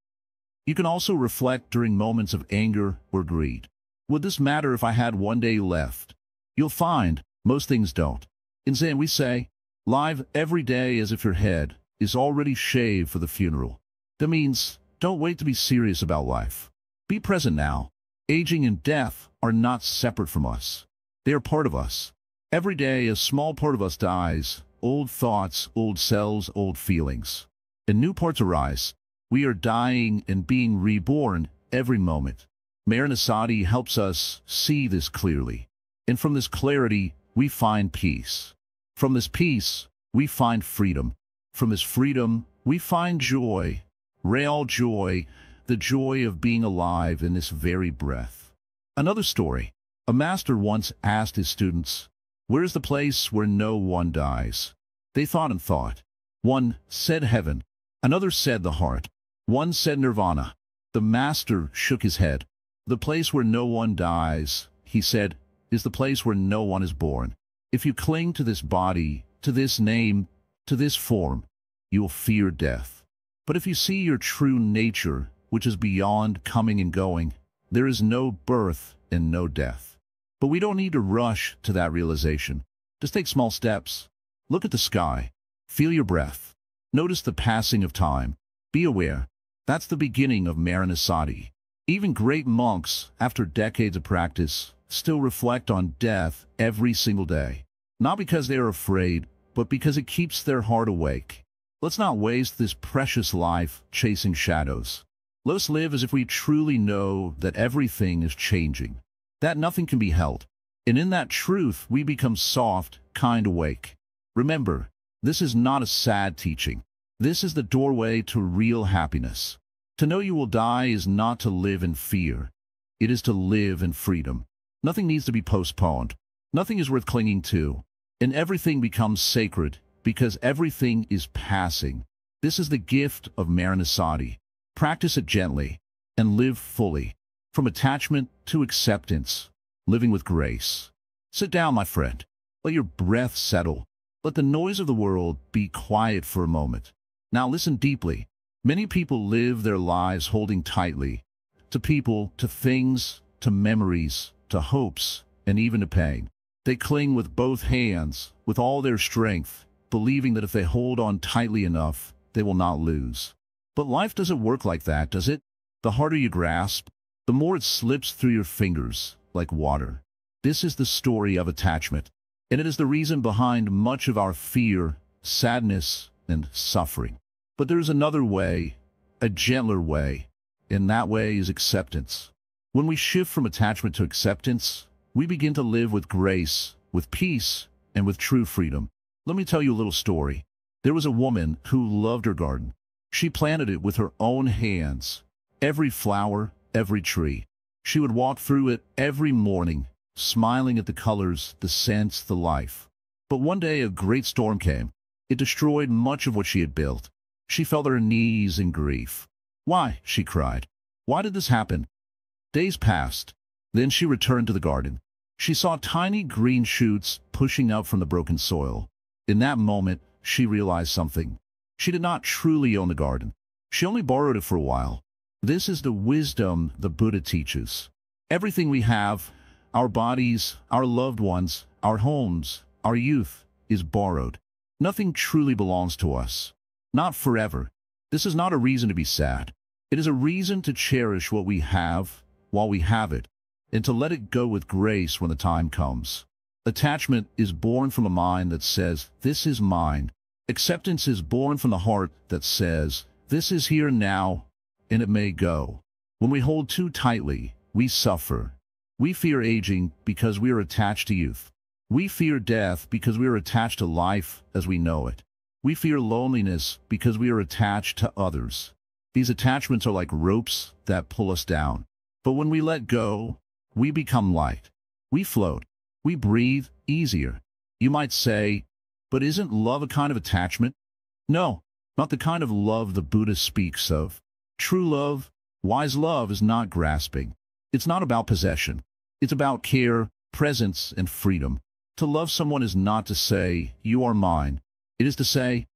You can also reflect during moments of anger or greed. Would this matter if I had one day left? You'll find most things don't. In Zen, we say, live every day as if your head is already shaved for the funeral. That means, don't wait to be serious about life. Be present now. Aging and death are not separate from us. They are part of us. Every day, a small part of us dies. Old thoughts, old selves, old feelings. And new parts arise. We are dying and being reborn every moment. MORTALITY helps us see this clearly. And from this clarity, we find peace. From this peace, we find freedom. From this freedom, we find joy. Real joy, the joy of being alive in this very breath. Another story. A master once asked his students, "Where is the place where no one dies?" They thought and thought. One said heaven. Another said the heart. One said nirvana. The master shook his head. "The place where no one dies," he said, "is the place where no one is born. If you cling to this body, to this name, to this form, you will fear death. But if you see your true nature, which is beyond coming and going, there is no birth and no death." But we don't need to rush to that realization. Just take small steps. Look at the sky. Feel your breath. Notice the passing of time. Be aware. That's the beginning of MORTALITY. Even great monks, after decades of practice, still reflect on death every single day. Not because they are afraid, but because it keeps their heart awake. Let's not waste this precious life chasing shadows. Let us live as if we truly know that everything is changing, that nothing can be held. And in that truth, we become soft, kind, awake. Remember, this is not a sad teaching. This is the doorway to real happiness. To know you will die is not to live in fear. It is to live in freedom. Nothing needs to be postponed. Nothing is worth clinging to. And everything becomes sacred because everything is passing. This is the gift of MORTALITY. Practice it gently and live fully. From attachment to acceptance, living with grace. Sit down, my friend. Let your breath settle. Let the noise of the world be quiet for a moment. Now listen deeply. Many people live their lives holding tightly to people, to things, to memories, to hopes, and even to pain. They cling with both hands, with all their strength, believing that if they hold on tightly enough, they will not lose. But life doesn't work like that, does it? The harder you grasp, the more it slips through your fingers like water. This is the story of attachment, and it is the reason behind much of our fear, sadness, and suffering. But there is another way, a gentler way, and that way is acceptance. When we shift from attachment to acceptance, we begin to live with grace, with peace, and with true freedom. Let me tell you a little story. There was a woman who loved her garden. She planted it with her own hands, every flower, every tree. She would walk through it every morning, smiling at the colors, the scents, the life. But one day a great storm came. It destroyed much of what she had built. She fell on her knees in grief. "Why?" she cried. "Why did this happen?" Days passed. Then she returned to the garden. She saw tiny green shoots pushing up from the broken soil. In that moment, she realized something. She did not truly own the garden. She only borrowed it for a while. This is the wisdom the Buddha teaches. Everything we have, our bodies, our loved ones, our homes, our youth, is borrowed. Nothing truly belongs to us. Not forever. This is not a reason to be sad. It is a reason to cherish what we have while we have it, and to let it go with grace when the time comes. Attachment is born from a mind that says, "This is mine." Acceptance is born from the heart that says, "This is here now, and it may go." When we hold too tightly, we suffer. We fear aging because we are attached to youth. We fear death because we are attached to life as we know it. We fear loneliness because we are attached to others. These attachments are like ropes that pull us down. But when we let go, we become light. We float. We breathe easier. You might say, but isn't love a kind of attachment? No, not the kind of love the Buddha speaks of. True love, wise love, is not grasping. It's not about possession. It's about care, presence, and freedom. To love someone is not to say, "You are mine." It is to say,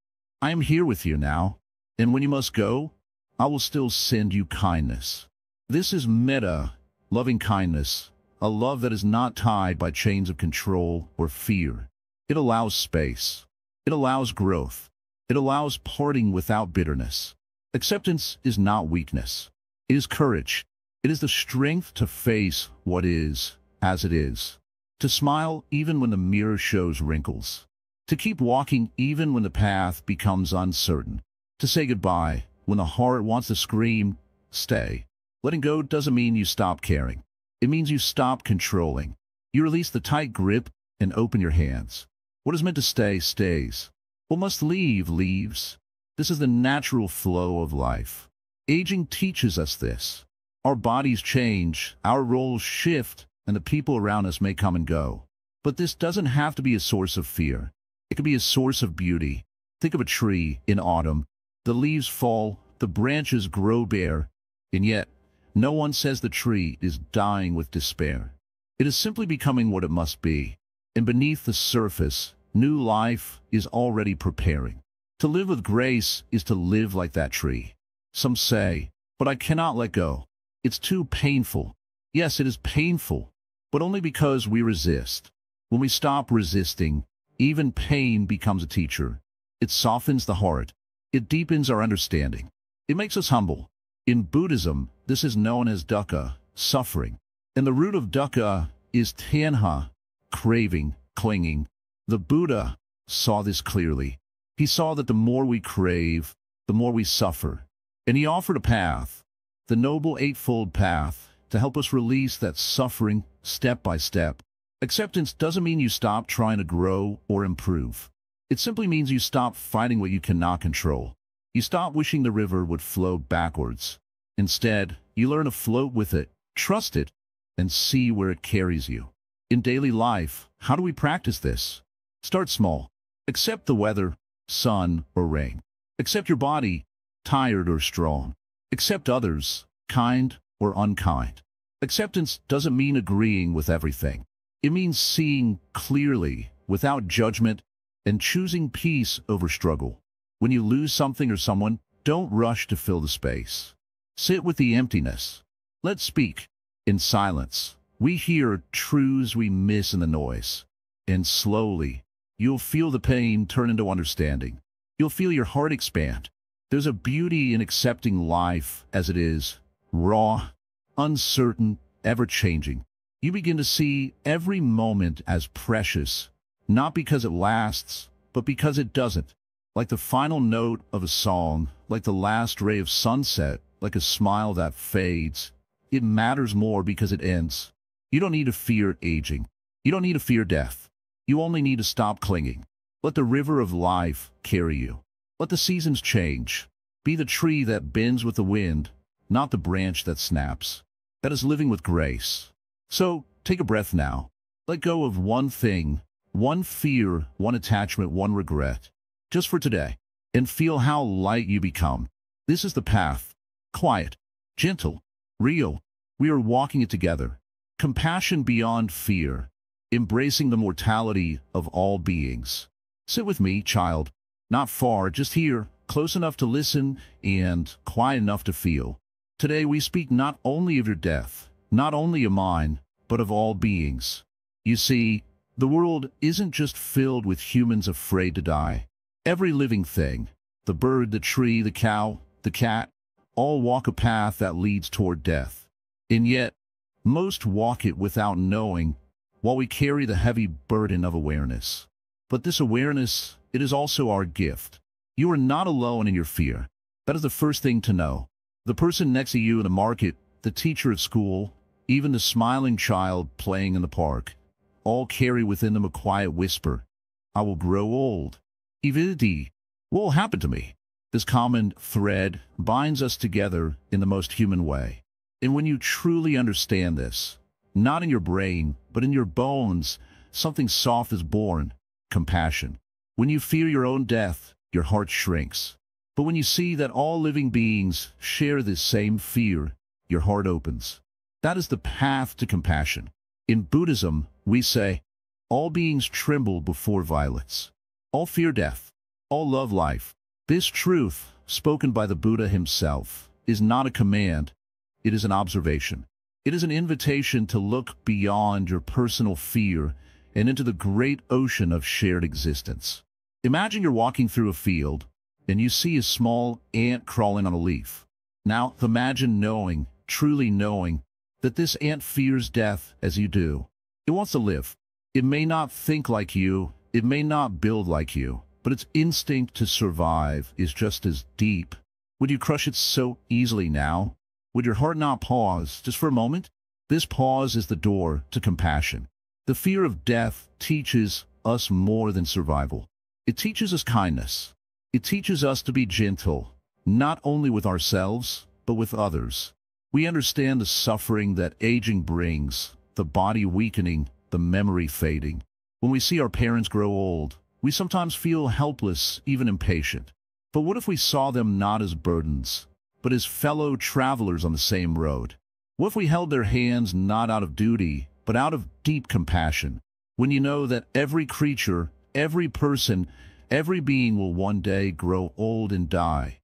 "I am here with you now, and when you must go, I will still send you kindness." This is metta, loving kindness, a love that is not tied by chains of control or fear. It allows space. It allows growth. It allows parting without bitterness. Acceptance is not weakness. It is courage. It is the strength to face what is, as it is. To smile even when the mirror shows wrinkles. To keep walking even when the path becomes uncertain. To say goodbye when the heart wants to scream, "Stay." Letting go doesn't mean you stop caring. It means you stop controlling. You release the tight grip and open your hands. What is meant to stay, stays. What must leave, leaves. This is the natural flow of life. Aging teaches us this. Our bodies change, our roles shift, and the people around us may come and go. But this doesn't have to be a source of fear. It can be a source of beauty. Think of a tree in autumn. The leaves fall, the branches grow bare, and yet no one says the tree is dying with despair. It is simply becoming what it must be. And beneath the surface, new life is already preparing. To live with grace is to live like that tree. Some say, "But I cannot let go. It's too painful." Yes, it is painful, but only because we resist. When we stop resisting, even pain becomes a teacher. It softens the heart. It deepens our understanding. It makes us humble. In Buddhism, This is known as dukkha, suffering. And the root of dukkha is tanha, craving, clinging. The Buddha saw this clearly. He saw that the more we crave, the more we suffer. And he offered a path, the Noble Eightfold Path, to help us release that suffering step by step. Acceptance doesn't mean you stop trying to grow or improve. It simply means you stop fighting what you cannot control. You stop wishing the river would flow backwards. Instead, you learn to float with it, trust it, and see where it carries you. In daily life, how do we practice this? Start small. Accept the weather, sun or rain. Accept your body, tired or strong. Accept others, kind or unkind. Acceptance doesn't mean agreeing with everything. It means seeing clearly, without judgment, and choosing peace over struggle. When you lose something or someone, don't rush to fill the space. Sit with the emptiness. Let's speak. In silence, we hear truths we miss in the noise. And slowly, you'll feel the pain turn into understanding. You'll feel your heart expand. There's a beauty in accepting life as it is, raw, uncertain, ever-changing. You begin to see every moment as precious, not because it lasts, but because it doesn't. Like the final note of a song, like the last ray of sunset, like a smile that fades. It matters more because it ends. You don't need to fear aging. You don't need to fear death. You only need to stop clinging. Let the river of life carry you. Let the seasons change. Be the tree that bends with the wind, not the branch that snaps. That is living with grace. So, take a breath now. Let go of one thing, one fear, one attachment, one regret, just for today, and feel how light you become. This is the path. Quiet, gentle, real. We are walking it together. Compassion beyond fear, embracing the mortality of all beings. Sit with me, child. Not far, just here, close enough to listen and quiet enough to feel. Today we speak not only of your death, not only of mine, but of all beings. You see, the world isn't just filled with humans afraid to die. Every living thing, the bird, the tree, the cow, the cat, all walk a path that leads toward death. And yet, most walk it without knowing, while we carry the heavy burden of awareness. But this awareness, it is also our gift. You are not alone in your fear. That is the first thing to know. The person next to you in the market, the teacher at school, even the smiling child playing in the park, all carry within them a quiet whisper. I will grow old. Evidity. What will happen to me? This common thread binds us together in the most human way. And when you truly understand this, not in your brain, but in your bones, something soft is born. Compassion. When you fear your own death, your heart shrinks. But when you see that all living beings share this same fear, your heart opens. That is the path to compassion. In Buddhism, we say, all beings tremble before violence. All fear death. All love life. This truth, spoken by the Buddha himself, is not a command. It is an observation. It is an invitation to look beyond your personal fear and into the great ocean of shared existence. Imagine you're walking through a field, and you see a small ant crawling on a leaf. Now, imagine knowing, truly knowing, that this ant fears death as you do. It wants to live. It may not think like you, it may not build like you, but its instinct to survive is just as deep. Would you crush it so easily now? Would your heart not pause, just for a moment? This pause is the door to compassion. The fear of death teaches us more than survival. It teaches us kindness. It teaches us to be gentle, not only with ourselves, but with others. We understand the suffering that aging brings, the body weakening, the memory fading. When we see our parents grow old, we sometimes feel helpless, even impatient. But what if we saw them not as burdens, but as fellow travelers on the same road? What if we held their hands not out of duty, but out of deep compassion? When you know that every creature, every person, every being will one day grow old and die,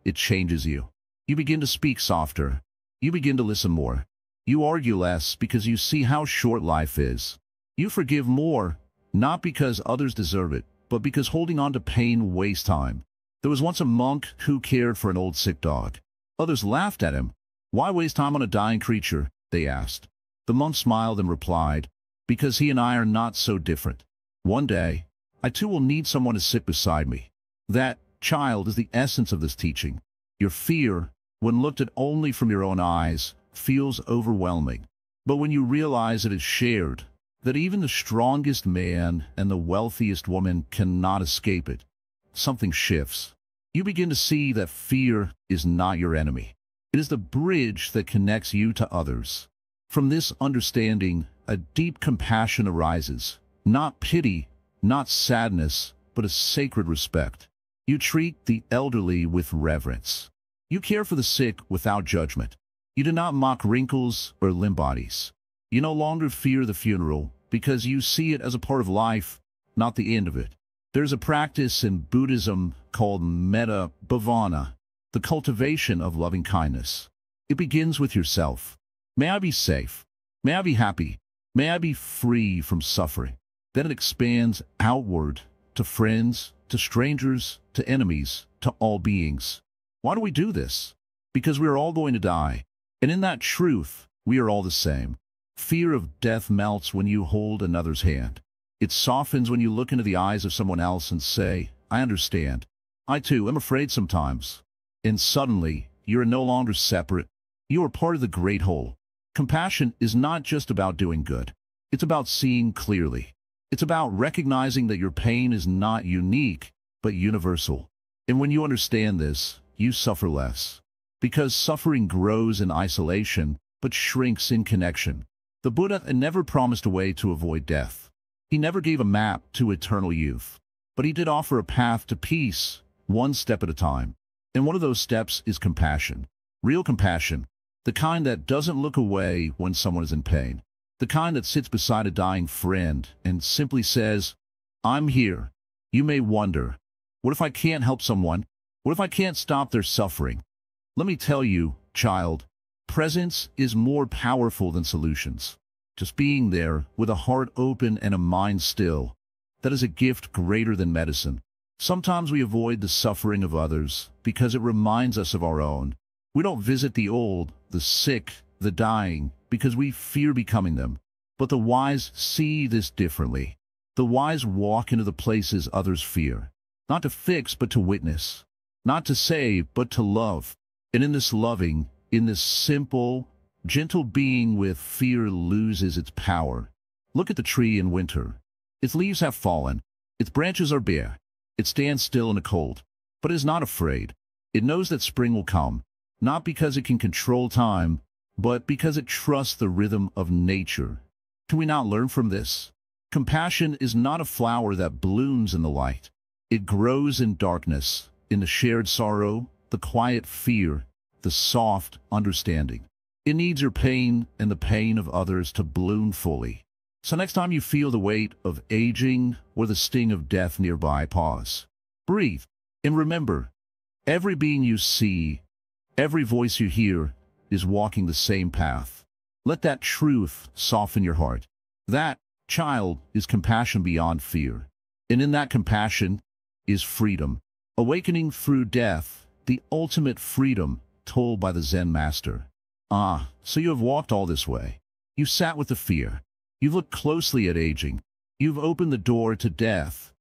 it changes you. You begin to speak softer. You begin to listen more. You argue less because you see how short life is. You forgive more, not because others deserve it, but because holding on to pain wastes time. There was once a monk who cared for an old sick dog. Others laughed at him. Why waste time on a dying creature? They asked. The monk smiled and replied, because he and I are not so different. One day, I too will need someone to sit beside me. That, child, is the essence of this teaching. Your fear, when looked at only from your own eyes, feels overwhelming. But when you realize it is shared, that even the strongest man and the wealthiest woman cannot escape it, something shifts. You begin to see that fear is not your enemy. It is the bridge that connects you to others. From this understanding, a deep compassion arises. Not pity, not sadness, but a sacred respect. You treat the elderly with reverence. You care for the sick without judgment. You do not mock wrinkles or limp bodies. You no longer fear the funeral because you see it as a part of life, not the end of it. There's a practice in Buddhism called metta bhavana, the cultivation of loving kindness. It begins with yourself. May I be safe. May I be happy. May I be free from suffering. Then it expands outward to friends, to strangers, to enemies, to all beings. Why do we do this? Because we are all going to die. And in that truth, we are all the same. Fear of death melts when you hold another's hand. It softens when you look into the eyes of someone else and say, I understand. I too am afraid sometimes. And suddenly, you are no longer separate. You are part of the great whole. Compassion is not just about doing good. It's about seeing clearly. It's about recognizing that your pain is not unique, but universal. And when you understand this, you suffer less. Because suffering grows in isolation, but shrinks in connection. The Buddha never promised a way to avoid death. He never gave a map to eternal youth. But he did offer a path to peace, one step at a time. And one of those steps is compassion. Real compassion. The kind that doesn't look away when someone is in pain. The kind that sits beside a dying friend and simply says, I'm here. You may wonder, what if I can't help someone? What if I can't stop their suffering? Let me tell you, child, presence is more powerful than solutions. Just being there with a heart open and a mind still, that is a gift greater than medicine. Sometimes we avoid the suffering of others because it reminds us of our own. We don't visit the old, the sick, the dying, because we fear becoming them. But the wise see this differently. The wise walk into the places others fear, not to fix but to witness, not to save but to love. And in this loving, in this simple, gentle being with fear loses its power. Look at the tree in winter. Its leaves have fallen. Its branches are bare. It stands still in the cold, but is not afraid. It knows that spring will come, not because it can control time, but because it trusts the rhythm of nature. Can we not learn from this? Compassion is not a flower that blooms in the light. It grows in darkness, in the shared sorrow, the quiet fear, the soft understanding. It needs your pain and the pain of others to bloom fully. So next time you feel the weight of aging or the sting of death nearby, pause. Breathe. And remember, every being you see, every voice you hear, is walking the same path. Let that truth soften your heart. That, child, is compassion beyond fear. And in that compassion is freedom. Awakening through death, the ultimate freedom told by the Zen Master. Ah, so you have walked all this way. You sat with the fear. You've looked closely at aging. You've opened the door to death,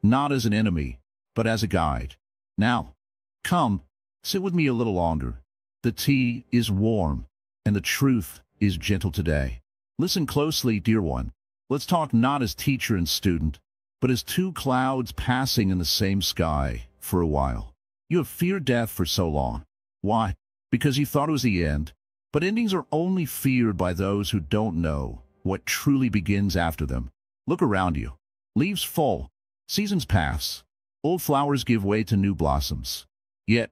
not as an enemy, but as a guide. Now, come, sit with me a little longer. The tea is warm, and the truth is gentle today. Listen closely, dear one. Let's talk not as teacher and student, but as two clouds passing in the same sky for a while. You have feared death for so long. Why? Because you thought it was the end. But endings are only feared by those who don't know what truly begins after them. Look around you. Leaves fall. Seasons pass. Old flowers give way to new blossoms. Yet,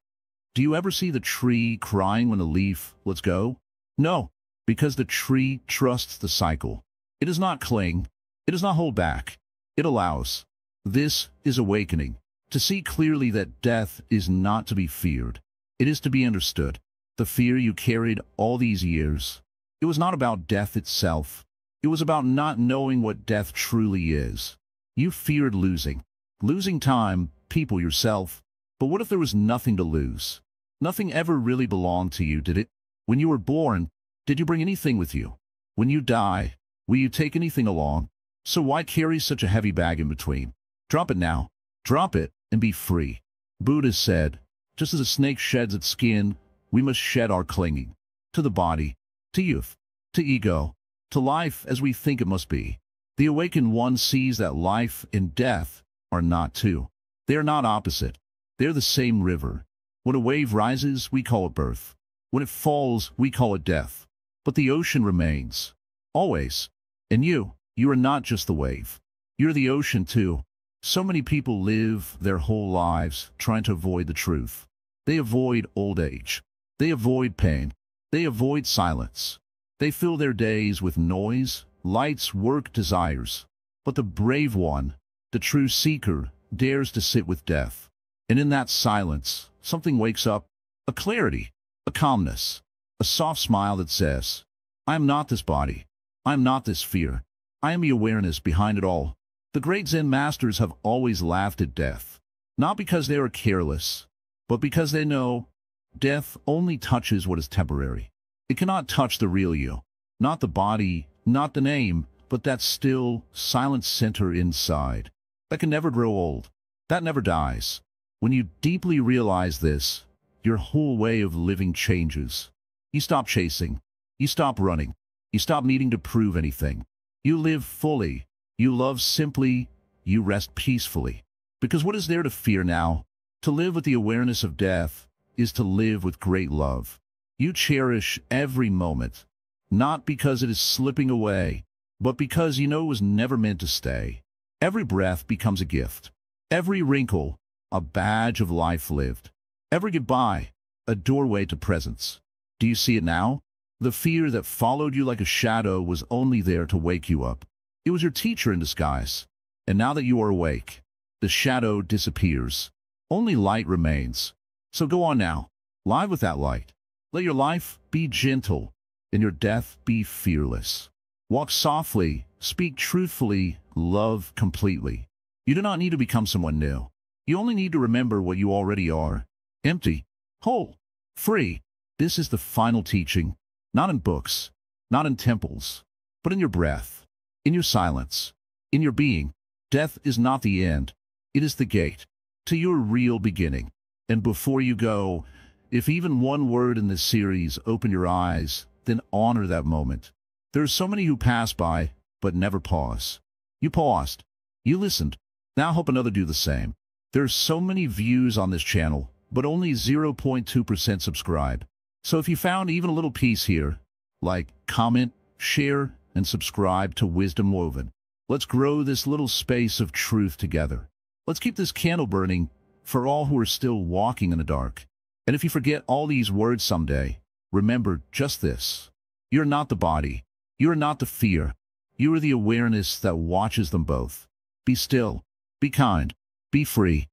do you ever see the tree crying when a leaf lets go? No, because the tree trusts the cycle. It does not cling. It does not hold back. It allows. This is awakening. To see clearly that death is not to be feared. It is to be understood. The fear you carried all these years, it was not about death itself. It was about not knowing what death truly is. You feared losing. Losing time, people, yourself. But what if there was nothing to lose? Nothing ever really belonged to you, did it? When you were born, did you bring anything with you? When you die, will you take anything along? So why carry such a heavy bag in between? Drop it now. Drop it and be free. Buddha said, just as a snake sheds its skin, we must shed our clinging. To the body, to youth, to ego, to life as we think it must be. The awakened one sees that life and death are not two. They are not opposite. They are the same river. When a wave rises, we call it birth. When it falls, we call it death. But the ocean remains. Always. And you are not just the wave. You're the ocean too. So many people live their whole lives trying to avoid the truth. They avoid old age. They avoid pain. They avoid silence. They fill their days with noise, lights, work, desires. But the brave one, the true seeker, dares to sit with death. And in that silence, something wakes up, a clarity, a calmness, a soft smile that says, I am not this body. I am not this fear. I am the awareness behind it all. The great Zen Masters have always laughed at death, not because they are careless, but because they know death only touches what is temporary. It cannot touch the real you, not the body, not the name, but that still, silent center inside. That can never grow old. That never dies. When you deeply realize this, your whole way of living changes. You stop chasing. You stop running. You stop needing to prove anything. You live fully. You love simply. You rest peacefully. Because what is there to fear now? To live with the awareness of death is to live with great love. You cherish every moment, not because it is slipping away, but because you know it was never meant to stay. Every breath becomes a gift. Every wrinkle, a badge of life lived. Every goodbye, a doorway to presence. Do you see it now? The fear that followed you like a shadow was only there to wake you up. It was your teacher in disguise. And now that you are awake, the shadow disappears. Only light remains. So go on now, live with that light. Let your life be gentle, and your death be fearless. Walk softly, speak truthfully, love completely. You do not need to become someone new. You only need to remember what you already are. Empty, whole, free. This is the final teaching, not in books, not in temples, but in your breath, in your silence, in your being. Death is not the end. It is the gate to your real beginning. And before you go, if even one word in this series opened your eyes, then honor that moment. There are so many who pass by, but never pause. You paused. You listened. Now help another do the same. There are so many views on this channel, but only 0.2% subscribe. So if you found even a little piece here, like, comment, share, and subscribe to Wisdom Woven. Let's grow this little space of truth together. Let's keep this candle burning for all who are still walking in the dark. And if you forget all these words someday, remember just this. You're not the body. You are not the fear. You are the awareness that watches them both. Be still. Be kind. Be free.